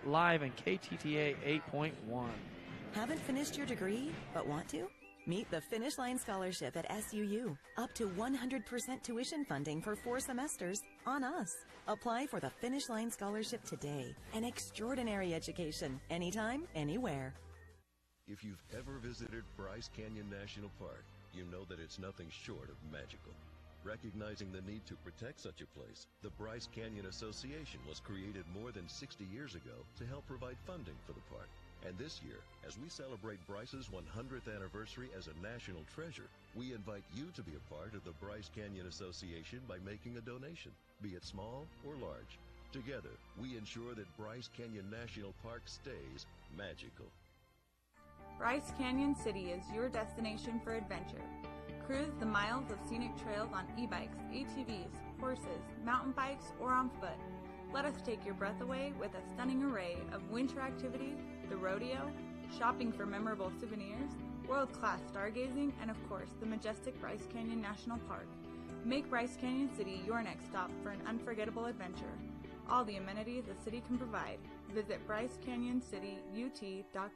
Live and KTTA 8.1. Haven't finished your degree but want to? Meet the Finish Line Scholarship at SUU. Up to 100% tuition funding for 4 semesters on us. Apply for the Finish Line Scholarship today. An extraordinary education, anytime, anywhere. If you've ever visited Bryce Canyon National Park, you know that it's nothing short of magical. Recognizing the need to protect such a place, the Bryce Canyon Association was created more than 60 years ago to help provide funding for the park. And this year, as we celebrate Bryce's 100th anniversary as a national treasure, we invite you to be a part of the Bryce Canyon Association by making a donation, be it small or large. Together, we ensure that Bryce Canyon National Park stays magical. Bryce Canyon City is your destination for adventure. Cruise the miles of scenic trails on e-bikes, ATVs, horses, mountain bikes, or on foot. Let us take your breath away with a stunning array of winter activities, the rodeo, shopping for memorable souvenirs, world-class stargazing, and of course, the majestic Bryce Canyon National Park. Make Bryce Canyon City your next stop for an unforgettable adventure. All the amenities the city can provide. Visit BryceCanyonCityUT.gov.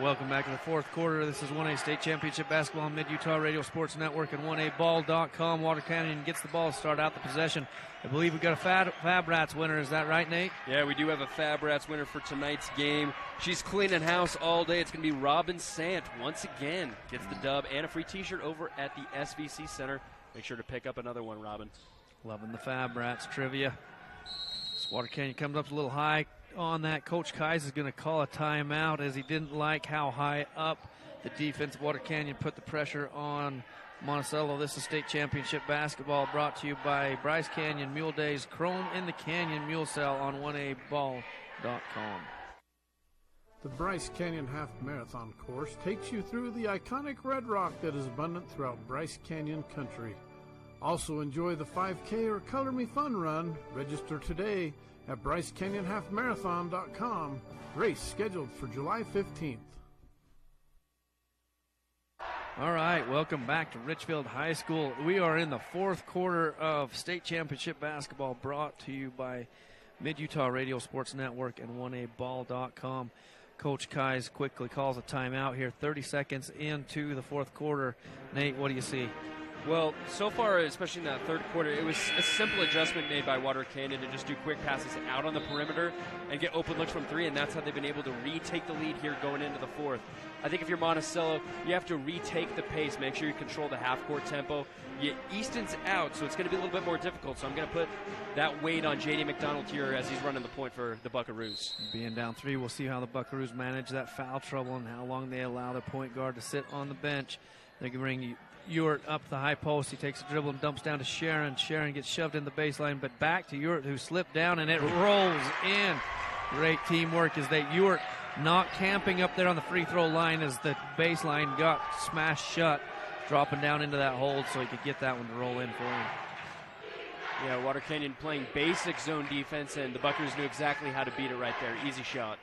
Welcome back to the fourth quarter. This is 1A State Championship Basketball on Mid-Utah Radio Sports Network and 1aball.com. Water Canyon gets the ball to start out the possession. I believe we've got a Fab Rats winner. Is that right, Nate? Yeah, we do have a Fab Rats winner for tonight's game. She's cleaning house all day. It's going to be Robin Sant once again. Gets the dub and a free T-shirt over at the SVC Center. Make sure to pick up another one, Robin. Loving the Fab Rats trivia. This Water Canyon comes up a little high on that. Coach Kais is going to call a timeout as he didn't like how high up the defense of Water Canyon put the pressure on Monticello. This is state championship basketball brought to you by Bryce Canyon Mule Days, Chrome in the Canyon Mule Cell on 1aball.com. The Bryce Canyon Half Marathon course takes you through the iconic red rock that is abundant throughout Bryce Canyon country. Also enjoy the 5K or Color Me Fun run. Register today at BryceCanyonHalfMarathon.com. Race scheduled for July 15th. All right, welcome back to Richfield High School. We are in the fourth quarter of state championship basketball brought to you by Mid-Utah Radio Sports Network and 1aball.com. Coach Kais quickly calls a timeout here, 30 seconds into the fourth quarter. Nate, what do you see? Well, so far, especially in that third quarter, it was a simple adjustment made by Water Canyon to just do quick passes out on the perimeter and get open looks from three, and that's how they've been able to retake the lead here going into the fourth. I think if you're Monticello, you have to retake the pace, make sure you control the half-court tempo. Easton's out, so it's going to be a little bit more difficult, so I'm going to put that weight on J.D. McDonald here as he's running the point for the Buckaroos. Being down three, we'll see how the Buckaroos manage that foul trouble and how long they allow their point guard to sit on the bench. They can bring Ewart up the high post. He takes a dribble and dumps down to Sharon. Sharon gets shoved in the baseline, but back to Ewart, who slipped down, and it rolls in. Great teamwork as that Ewart not camping up there on the free throw line as the baseline got smashed shut, dropping down into that hold so he could get that one to roll in for him. Yeah, Water Canyon playing basic zone defense, and the Buckaroos knew exactly how to beat it right there. Easy shot.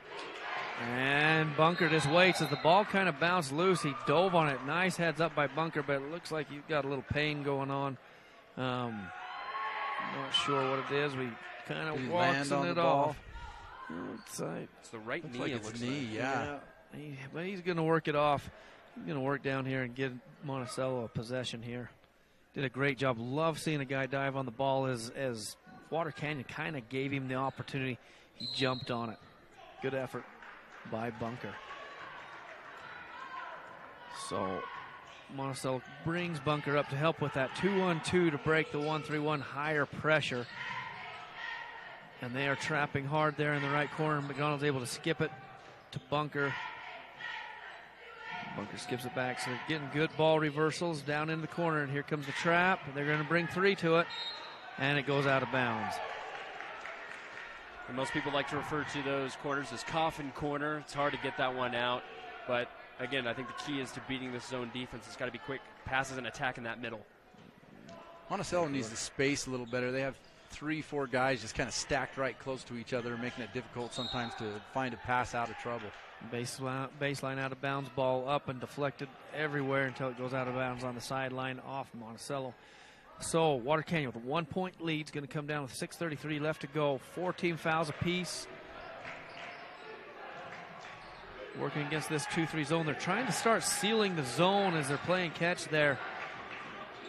And Bunker just waits as the ball kind of bounced loose. He dove on it. Nice heads up by Bunker, but it looks like he's got a little pain going on. Not sure what it is. We kind of walks it off. It's the right knee. Like it's knee, yeah. But he's going to work it off. He's going to work down here and get Monticello a possession here. Did a great job. Love seeing a guy dive on the ball as Water Canyon kind of gave him the opportunity. He jumped on it. Good effort by Bunker. So Monticello brings Bunker up to help with that 2-1-2 to break the 1-3-1 higher pressure. And they are trapping hard there in the right corner. McDonald's able to skip it to Bunker. Bunker skips it back, so they're getting good ball reversals down in the corner. And here comes the trap. They're going to bring three to it, and it goes out of bounds. And most people like to refer to those corners as coffin corner. It's hard to get that one out. But, again, I think the key is to beating this zone defense. It's got to be quick passes and attack in that middle. Monticello needs to space a little better. They have 3-4 guys just kind of stacked right close to each other, making it difficult sometimes to find a pass out of trouble. Baseline out of bounds, ball up and deflected everywhere until it goes out of bounds on the sideline off Monticello. So Water Canyon with a 1-point lead is going to come down with 6:33 left to go. 4 team fouls apiece. Working against this 2-3 zone. They're trying to start sealing the zone as they're playing catch there.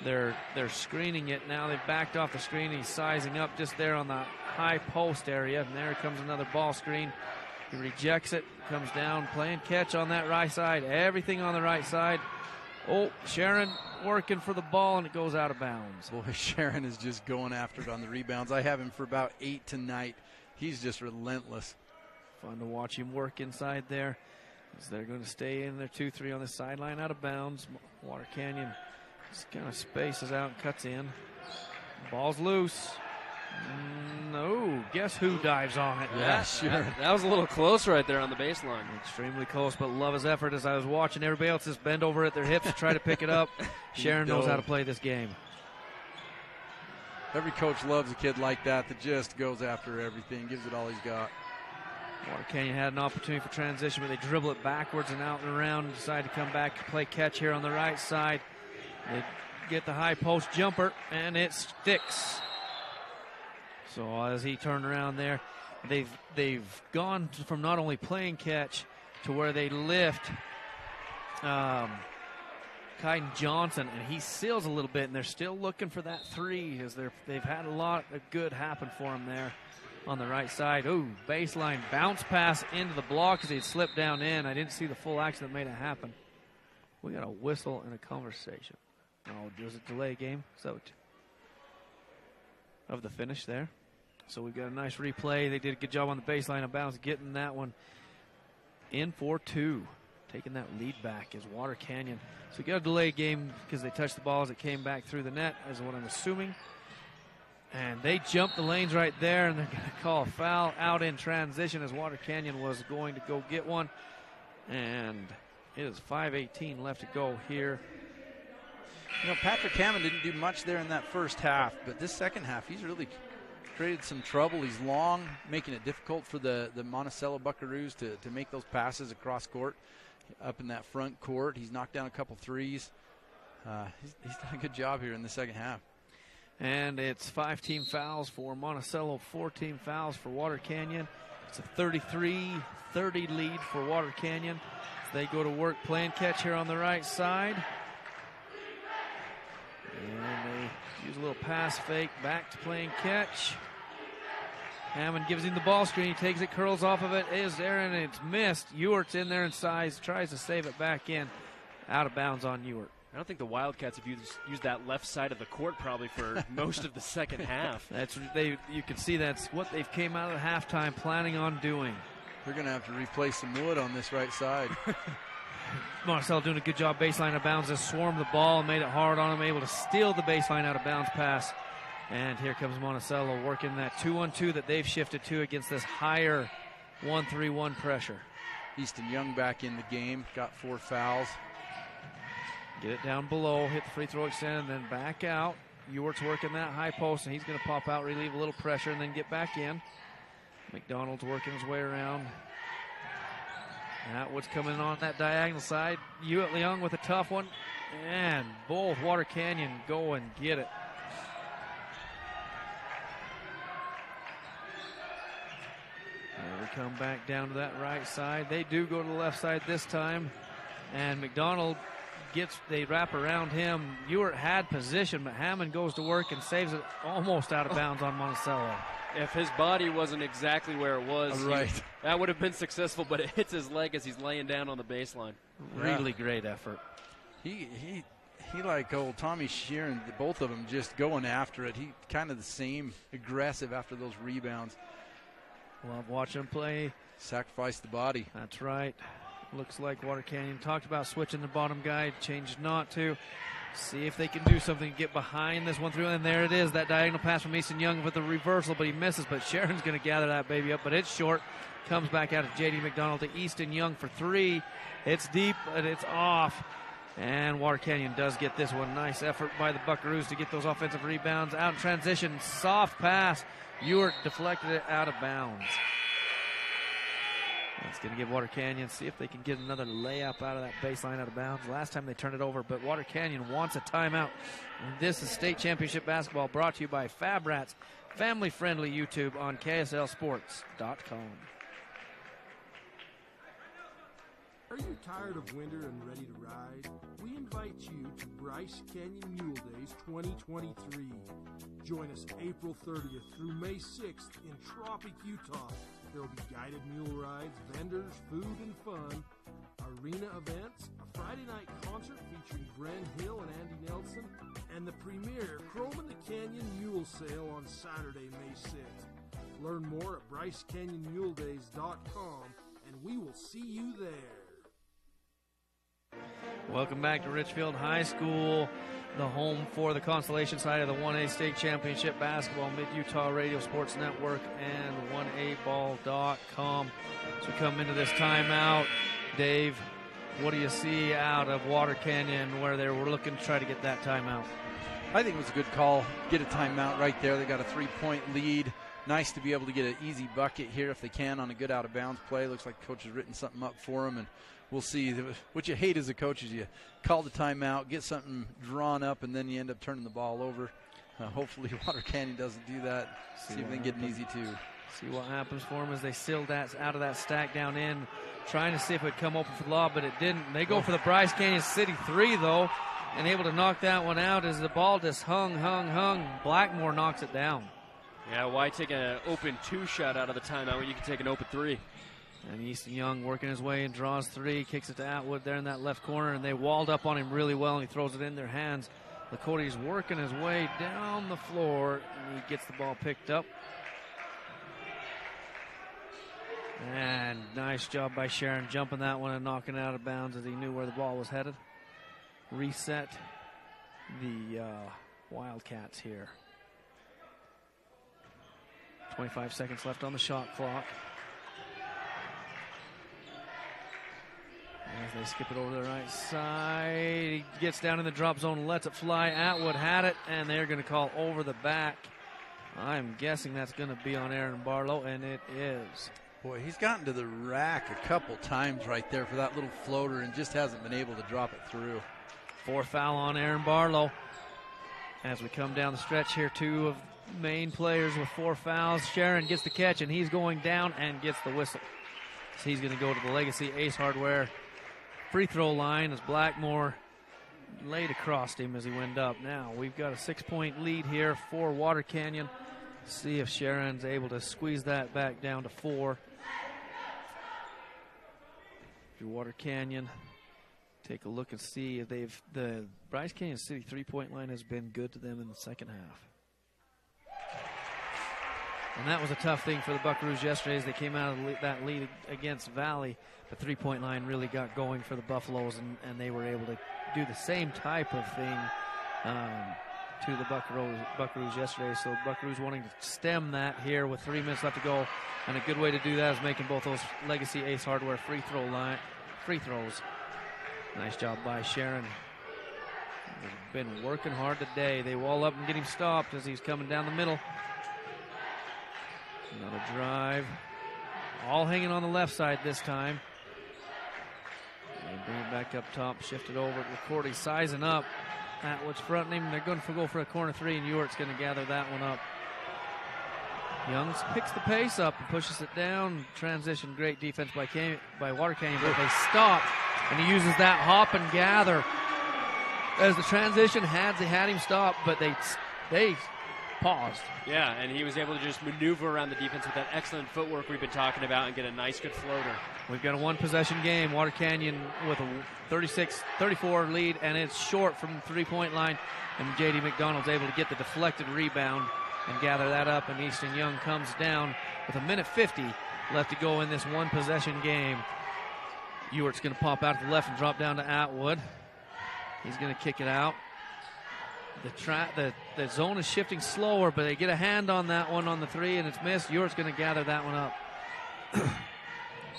They're screening it now. They've backed off the screen. He's sizing up just there on the high post area. And there comes another ball screen. He rejects it, comes down, playing catch on that right side. Everything on the right side. Oh, Sharon working for the ball, and it goes out of bounds. Boy, Sharon is just going after it on the rebounds. I have him for about 8 tonight. He's just relentless. Fun to watch him work inside there. As they're going to stay in their 2-3 on the sideline, out of bounds. Water Canyon just kind of spaces out and cuts in. Ball's loose. No, guess who dives on it? Yeah, sure. That was a little close right there on the baseline. Extremely close, but love his effort. As I was watching everybody else just bend over at their hips to try to pick it up. Sharon knows how to play this game. Every coach loves a kid like that just goes after everything, gives it all he's got. Water Canyon had an opportunity for transition, but they dribble it backwards and out and around and decide to come back and play catch here on the right side. They get the high post jumper, and it sticks. So as he turned around there, they've gone from not only playing catch to where they lift Kaiden Johnson, and he seals a little bit, and they're still looking for that three as they've had a lot of good happen for him there on the right side. Ooh, baseline bounce pass into the block as he slipped down in. I didn't see the full action that made it happen. We got a whistle and a conversation. Oh, there's a delay game of the finish there. So we've got a nice replay. They did a good job on the baseline of bounds, getting that one in for 2. Taking that lead back is Water Canyon. So we got a delay game because they touched the ball as it came back through the net, is what I'm assuming. And they jumped the lanes right there, and they're going to call a foul out in transition as Water Canyon was going to go get one. And it is 5:18 left to go here. You know, Patrick Hammond didn't do much there in that first half, but this second half, he's really created some trouble. He's long, making it difficult for the Monticello Buckaroos to make those passes across court, up in that front court. He's knocked down a couple threes. He's done a good job here in the second half. And it's 5 team fouls for Monticello, 4 team fouls for Water Canyon. It's a 33-30 lead for Water Canyon. They go to work playing catch here on the right side. And they use a little pass fake back to playing catch. Hammond gives him the ball screen. He takes it, curls off of it. Is there, and it's missed. Ewart's in there in size, tries to save it back in. Out of bounds on Ewart. I don't think the Wildcats have used that left side of the court probably for most of the second half. You can see that's what they've came out of the halftime planning on doing. They're going to have to replace some wood on this right side. Monticello doing a good job baseline out of bounds. Just swarmed the ball and made it hard on him, able to steal the baseline out of bounds pass. And here comes Monticello working that 2-on-2 that they've shifted to against this higher 1-3-1 pressure. Easton Young back in the game, got 4 fouls. Get it down below, hit the free throw extend, and then back out. Ewart's working that high post, and he's going to pop out, relieve a little pressure, and then get back in. McDonald's working his way around. Atwood's coming on that diagonal side. Hewitt Leung with a tough one, and both Water Canyon go and get it. And we come back down to that right side. They do go to the left side this time, and McDonald they wrap around him. Ewart had position, but Hammond goes to work and saves it almost out of bounds on Monticello. If his body wasn't exactly where it was, right, that would have been successful, but it hits his leg as he's laying down on the baseline. Really great effort. He like old Tommy Sheeran, both of them just going after it. He kind of the same, aggressive after those rebounds. Love watching him play. Sacrifice the body. That's right. Looks like Water Canyon talked about switching the bottom guy, changed not to. See if they can do something to get behind this one through. And there it is, that diagonal pass from Easton Young with the reversal, but he misses. But Sharon's going to gather that baby up, but it's short. Comes back out of J.D. McDonald to Easton Young for 3. It's deep, but it's off. And Water Canyon does get this one. Nice effort by the Buckaroos to get those offensive rebounds. Out in transition, soft pass. Ewart deflected it out of bounds. It's going to give Water Canyon, see if they can get another layup out of that baseline out of bounds. Last time they turned it over, but Water Canyon wants a timeout. And this is state championship basketball brought to you by Fab Rats, family-friendly YouTube on KSLSports.com. Are you tired of winter and ready to ride? We invite you to Bryce Canyon Mule Days 2023. Join us April 30th through May 6th in Tropic, Utah. There will be guided mule rides, vendors, food and fun, arena events, a Friday night concert featuring Bren Hill and Andy Nelson, and the premier Chrome in the Canyon Mule Sale on Saturday, May 6th. Learn more at BryceCanyonMuleDays.com, and we will see you there. Welcome back to Richfield High School, the home for the Consolation side of the 1A State Championship Basketball, Mid-Utah Radio Sports Network, and 1aball.com. So we come into this timeout. Dave, what do you see out of Water Canyon where they were looking to try to get that timeout? I think it was a good call. Get a timeout right there. They got a 3-point lead. Nice to be able to get an easy bucket here if they can on a good out-of-bounds play. Looks like the coach has written something up for them, and we'll see. What you hate as a coach is you call the timeout, get something drawn up, and then you end up turning the ball over. Hopefully Water Canyon doesn't do that. See if they can get an easy 2. See what happens for them as they seal that out of that stack down in, trying to see if it would come open for the lob, but it didn't. They go for the Bryce Canyon City 3, though, and able to knock that one out as the ball just hung. Blackmore knocks it down. Yeah, why take an open 2 shot out of the timeout when you can take an open 3? And Easton Young working his way and draws 3, kicks it to Atwood there in that left corner, and they walled up on him really well, and he throws it in their hands. LaCourty's working his way down the floor, and he gets the ball picked up. And nice job by Sharon jumping that one and knocking it out of bounds as he knew where the ball was headed. Reset the Wildcats here. 25 seconds left on the shot clock. As they skip it over to the right side, he gets down in the drop zone and lets it fly. Atwood had it, and they're going to call over the back. I'm guessing that's going to be on Aaron Barlow, and it is. Boy, he's gotten to the rack a couple times right there for that little floater and just hasn't been able to drop it through. 4th foul on Aaron Barlow. As we come down the stretch here, 2 of main players with 4 fouls. Sharon gets the catch, and he's going down and gets the whistle. So he's going to go to the Legacy Ace Hardware free throw line as Blackmore laid across him as he went up. Now we've got a 6-point lead here for Water Canyon. See if Sharon's able to squeeze that back down to 4. Your Water Canyon, take a look and see if the Bryce Canyon City 3-point line has been good to them in the second half. And that was a tough thing for the Buckaroos yesterday as they came out of that lead against Valley. The 3-point line really got going for the Buffaloes, and they were able to do the same type of thing to the Buckaroos yesterday. So Buckaroos wanting to stem that here with 3 minutes left to go. And a good way to do that is making both those Legacy Ace Hardware free throws. Nice job by Sharon. They've been working hard today. They wall up and get him stopped as he's coming down the middle. Another drive. All hanging on the left side this time. They bring it back up top, shift it over. LaCourty sizing up. Atwood's fronting him. They're going to go for a corner 3, and Ewart's going to gather that one up. Youngs picks the pace up and pushes it down. Transition, great defense by Water Canyon, but they stop, and he uses that hop and gather. As the transition had him stop, but they paused. Yeah, and he was able to just maneuver around the defense with that excellent footwork we've been talking about and get a nice, good floater. We've got a 1-possession game. Water Canyon with a 36-34 lead, and it's short from the 3-point line. And J.D. McDonald's able to get the deflected rebound and gather that up, and Easton Young comes down with 1:50 left to go in this 1-possession game. Ewart's going to pop out to the left and drop down to Atwood. He's going to kick it out. The zone is shifting slower, but they get a hand on that one on the 3, and it's missed. Ewart's going to gather that one up.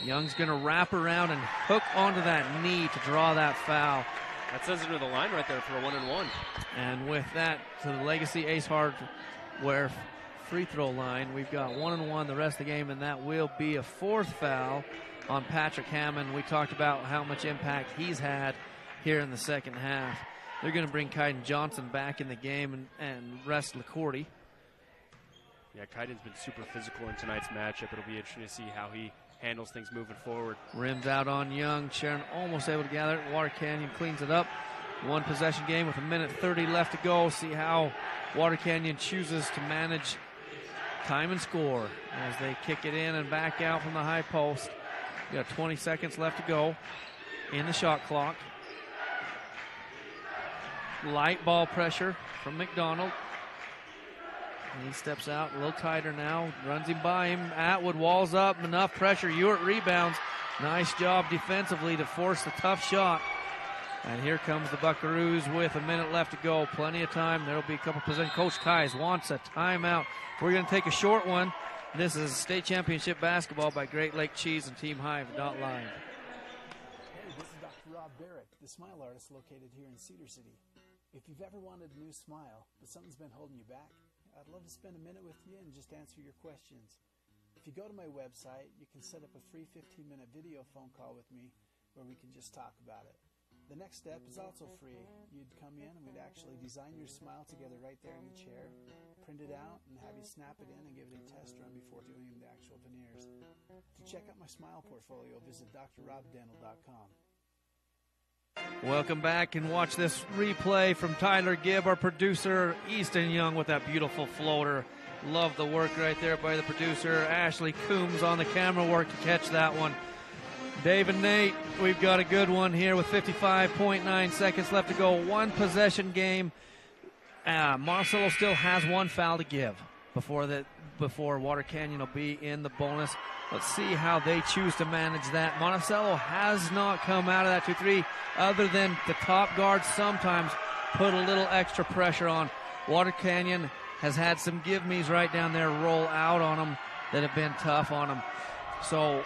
Young's going to wrap around and hook onto that knee to draw that foul. That sends it to the line right there for a 1-and-1. And with that, to the Legacy Ace Hardware free throw line, we've got 1-and-1 the rest of the game, and that will be a 4th foul on Patrick Hammond. We talked about how much impact he's had here in the second half. They're going to bring Kaiden Johnson back in the game and rest LaCourty. Yeah, Kaiden's been super physical in tonight's matchup. It'll be interesting to see how he handles things moving forward. Rims out on Young. Sharon almost able to gather it. Water Canyon cleans it up. 1-possession game with 1:30 left to go. See how Water Canyon chooses to manage time and score as they kick it in and back out from the high post. We got 20 seconds left to go in the shot clock. Light ball pressure from McDonald. He steps out a little tighter now, runs him by him. Atwood walls up, enough pressure. Ewart rebounds. Nice job defensively to force the tough shot. And here comes the Buckaroos with 1 minute left to go. Plenty of time. There'll be a couple possessions. Coach Kais wants a timeout. We're going to take a short one. This is state championship basketball by Great Lake Cheese and Team Hive.live. Hey, this is Dr. Rob Barrett, the Smile Artist located here in Cedar City. If you've ever wanted a new smile, but something's been holding you back, I'd love to spend a minute with you and just answer your questions. If you go to my website, you can set up a free 15-minute video phone call with me where we can just talk about it. The next step is also free. You'd come in and we'd actually design your smile together right there in the chair, print it out, and have you snap it in and give it a test run before doing the actual veneers. To check out my smile portfolio, visit drrobdental.com. Welcome back and watch this replay from Tyler Gibb, our producer. Easton Young with that beautiful floater. Love the work right there by the producer. Ashley Coombs on the camera work to catch that one. Dave and Nate, we've got a good one here with 55.9 seconds left to go. One possession game. Monticello still has one foul to give before Water Canyon will be in the bonus. Let's see how they choose to manage that. Monticello has not come out of that 2-3 other than the top guard sometimes put a little extra pressure on. Water Canyon has had some give-me's right down there roll out on them that have been tough on them. So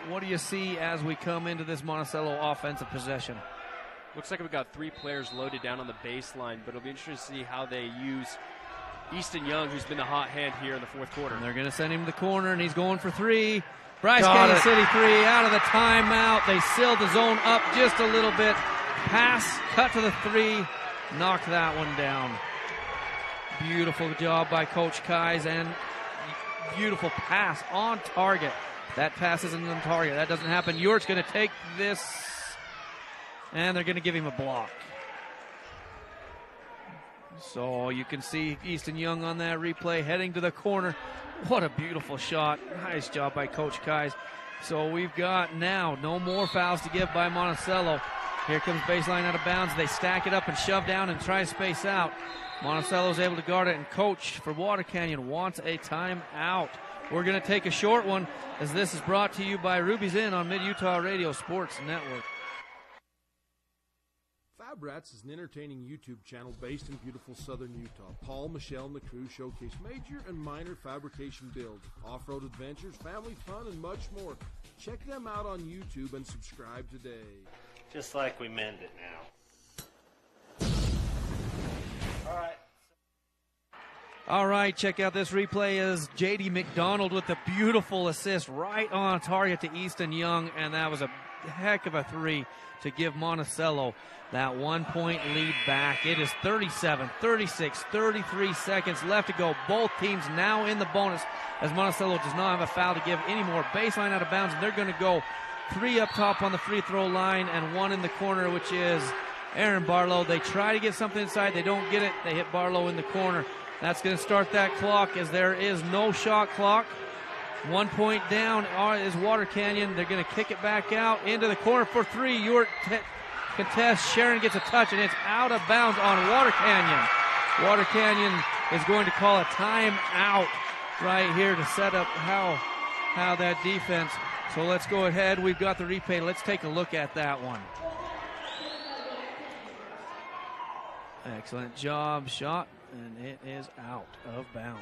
what do you see as we come into this Monticello offensive possession? Looks like we've got three players loaded down on the baseline, but it'll be interesting to see how they use Easton Young, who's been the hot hand here in the fourth quarter. And they're going to send him to the corner, and he's going for three. Bryce Canyon City three out of the timeout. They sealed the zone up just a little bit. Pass, cut to the three, knocked that one down. Beautiful job by Coach Kais, and beautiful pass on target. That pass isn't on target. That doesn't happen. York's going to take this, and they're going to give him a block. So you can see Easton Young on that replay heading to the corner. What a beautiful shot. Nice job by Coach Kais. So we've got now no more fouls to give by Monticello. Here comes baseline out of bounds. They stack it up and shove down and try to space out. Monticello's able to guard it, and coach for Water Canyon wants a timeout. We're going to take a short one as this is brought to you by Ruby's Inn on Mid-Utah Radio Sports Network. Fab Rats is an entertaining YouTube channel based in beautiful southern Utah. Paul, Michelle, and the crew showcase major and minor fabrication builds, off-road adventures, family fun, and much more. Check them out on YouTube and subscribe today. Just like we meant it now. All right, check out this replay as J.D. McDonald with the beautiful assist right on target to Easton Young, and that was a heck of a three to give Monticello that 1 point lead back. It is 37, 36, 33 seconds left to go. Both teams now in the bonus as Monticello does not have a foul to give anymore. Baseline out of bounds, and they're going to go three up top on the free throw line and one in the corner, which is Aaron Barlow. They try to get something inside. They don't get it. They hit Barlow in the corner. That's going to start that clock as there is no shot clock. 1 point down is Water Canyon. They're going to kick it back out into the corner for three. York contests. Sharon gets a touch, and it's out of bounds on Water Canyon. Water Canyon is going to call a timeout right here to set up how that defense. So let's go ahead. We've got the replay. Let's take a look at that one. Excellent job, shot, and it is out of bounds.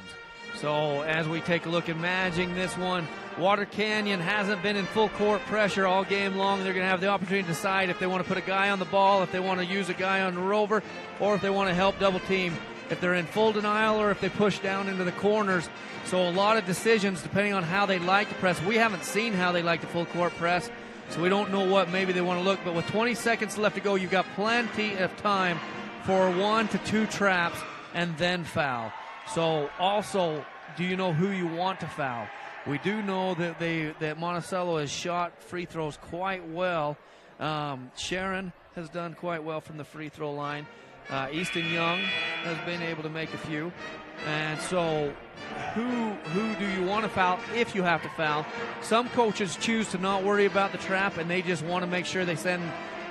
So as we take a look at managing this one, Water Canyon hasn't been in full court pressure all game long. They're going to have the opportunity to decide if they want to put a guy on the ball, if they want to use a guy on the rover, or if they want to help double team, if they're in full denial or if they push down into the corners. So a lot of decisions depending on how they like to press. We haven't seen how they like to full court press, so we don't know what maybe they want to look. But with 20 seconds left to go, you've got plenty of time for 1 to 2 traps and then foul. So also, do you know who you want to foul? We do know that Monticello has shot free throws quite well. Sharon has done quite well from the free throw line. Easton Young has been able to make a few. And so who do you want to foul if you have to foul? Some coaches choose to not worry about the trap, and they just want to make sure they send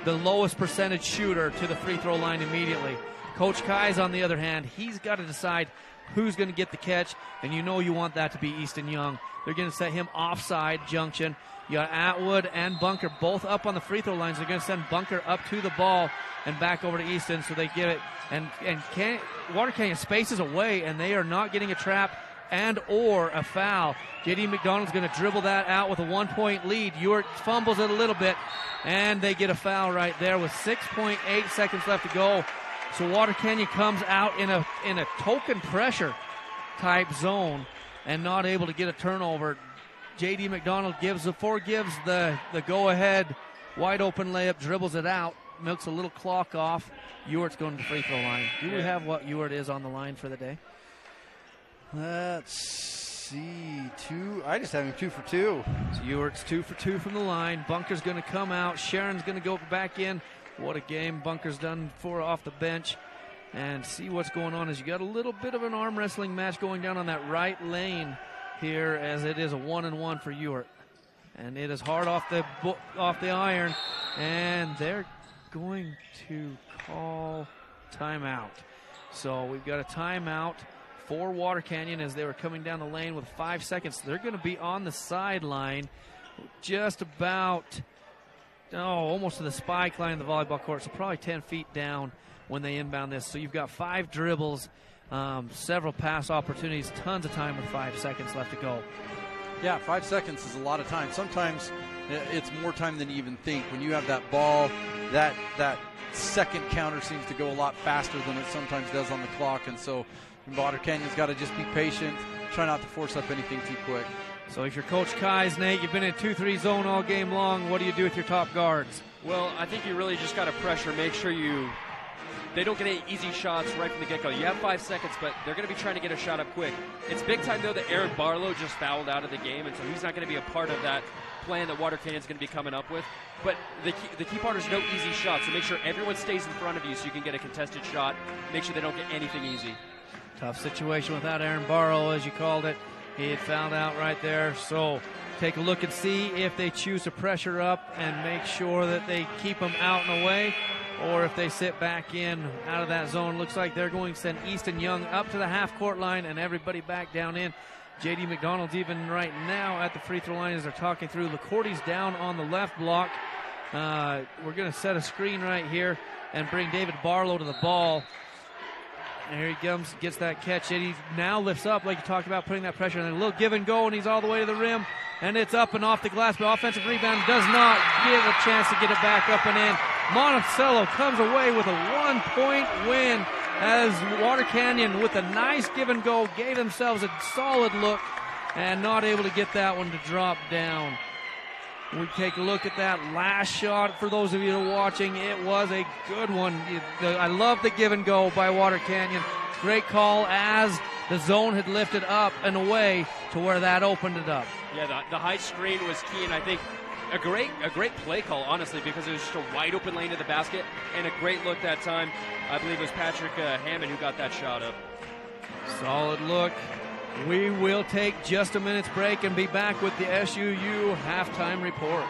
the lowest percentage shooter to the free throw line immediately. Coach Kais, on the other hand, he's got to decide who's going to get the catch, and you know you want that to be Easton Young. They're going to set him offside junction. You got Atwood and Bunker both up on the free throw lines. They're going to send Bunker up to the ball and back over to Easton so they get it. And Water Canyon spaces away, and they are not getting a trap and or a foul. J.D. McDonald's going to dribble that out with a 1 point lead. Ewart fumbles it a little bit, and they get a foul right there with 6.8 seconds left to go. So Water Canyon comes out in a token pressure type zone and not able to get a turnover. J.D. McDonald forgives the go-ahead wide open layup, dribbles it out, milks a little clock off. Ewart's going to the free throw line. Do we have what Ewart is on the line for the day? Let's see. 2. I just have him 2 for 2. So Ewart's 2 for 2 from the line. Bunker's going to come out. Sharon's going to go back in. What a game Bunker's done for off the bench. And see what's going on as you got a little bit of an arm wrestling match going down on that right lane here, as it is a 1-and-1 for Ewart. And it is hard off the iron, and they're going to call timeout. So we've got a timeout for Water Canyon as they were coming down the lane with 5 seconds. They're going to be on the sideline just about, almost to the spike line of the volleyball court, so probably 10 feet down when they inbound this. So you've got 5 dribbles, several pass opportunities, tons of time with 5 seconds left to go. Yeah, 5 seconds is a lot of time. Sometimes it's more time than you even think. When you have that ball, that second counter seems to go a lot faster than it sometimes does on the clock. And so Water Canyon's got to just be patient, try not to force up anything too quick. So if you're Coach Kais, Nate, you've been in 2-3 zone all game long. What do you do with your top guards? Well, I think you really just got to pressure, make sure they don't get any easy shots right from the get-go. You have 5 seconds, but they're going to be trying to get a shot up quick. It's big time, though, that Aaron Barlow just fouled out of the game, and so he's not going to be a part of that plan that Water Canyon's going to be coming up with. But the key part is no easy shots, so make sure everyone stays in front of you so you can get a contested shot. Make sure they don't get anything easy. Tough situation without Aaron Barlow, as you called it. He had fouled out right there, so take a look and see if they choose to pressure up and make sure that they keep him out and away, or if they sit back in out of that zone. Looks like they're going to send Easton Young up to the half-court line and everybody back down in. J.D. McDonald's even right now at the free throw line as they're talking through. LaCourte's down on the left block. We're going to set a screen right here and bring David Barlow to the ball. And here he comes, gets that catch, and he now lifts up like you talked about, putting that pressure. And a little give and go, and he's all the way to the rim. And it's up and off the glass, but offensive rebound does not give a chance to get it back up and in. Monticello comes away with a 1-point win as Water Canyon, with a nice give and go, gave themselves a solid look and not able to get that one to drop down. We take a look at that last shot. For those of you who are watching, it was a good one. I love the give and go by Water Canyon. Great call as the zone had lifted up and away to where that opened it up. Yeah, the high screen was key, and I think a great play call, honestly, because it was just a wide open lane to the basket and a great look that time. I believe it was Patrick Hammond who got that shot up. Solid look. We will take just a minute's break and be back with the SUU halftime report.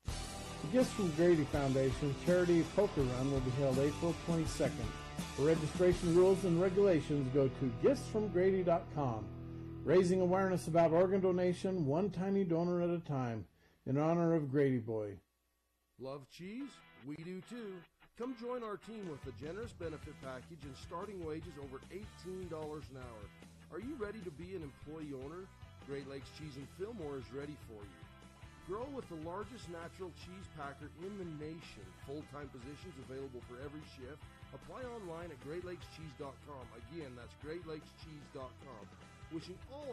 The Gifts from Grady Foundation Charity Poker Run will be held April 22nd. For registration rules and regulations, go to giftsfromgrady.com. Raising awareness about organ donation, one tiny donor at a time, in honor of Grady Boy. Love cheese? We do too. Come join our team with a generous benefit package and starting wages over $18 an hour. Are you ready to be an employee owner? Great Lakes Cheese and Fillmore is ready for you. Grow with the largest natural cheese packer in the nation. Full-time positions available for every shift. Apply online at greatlakescheese.com. Again, that's greatlakescheese.com. Wishing all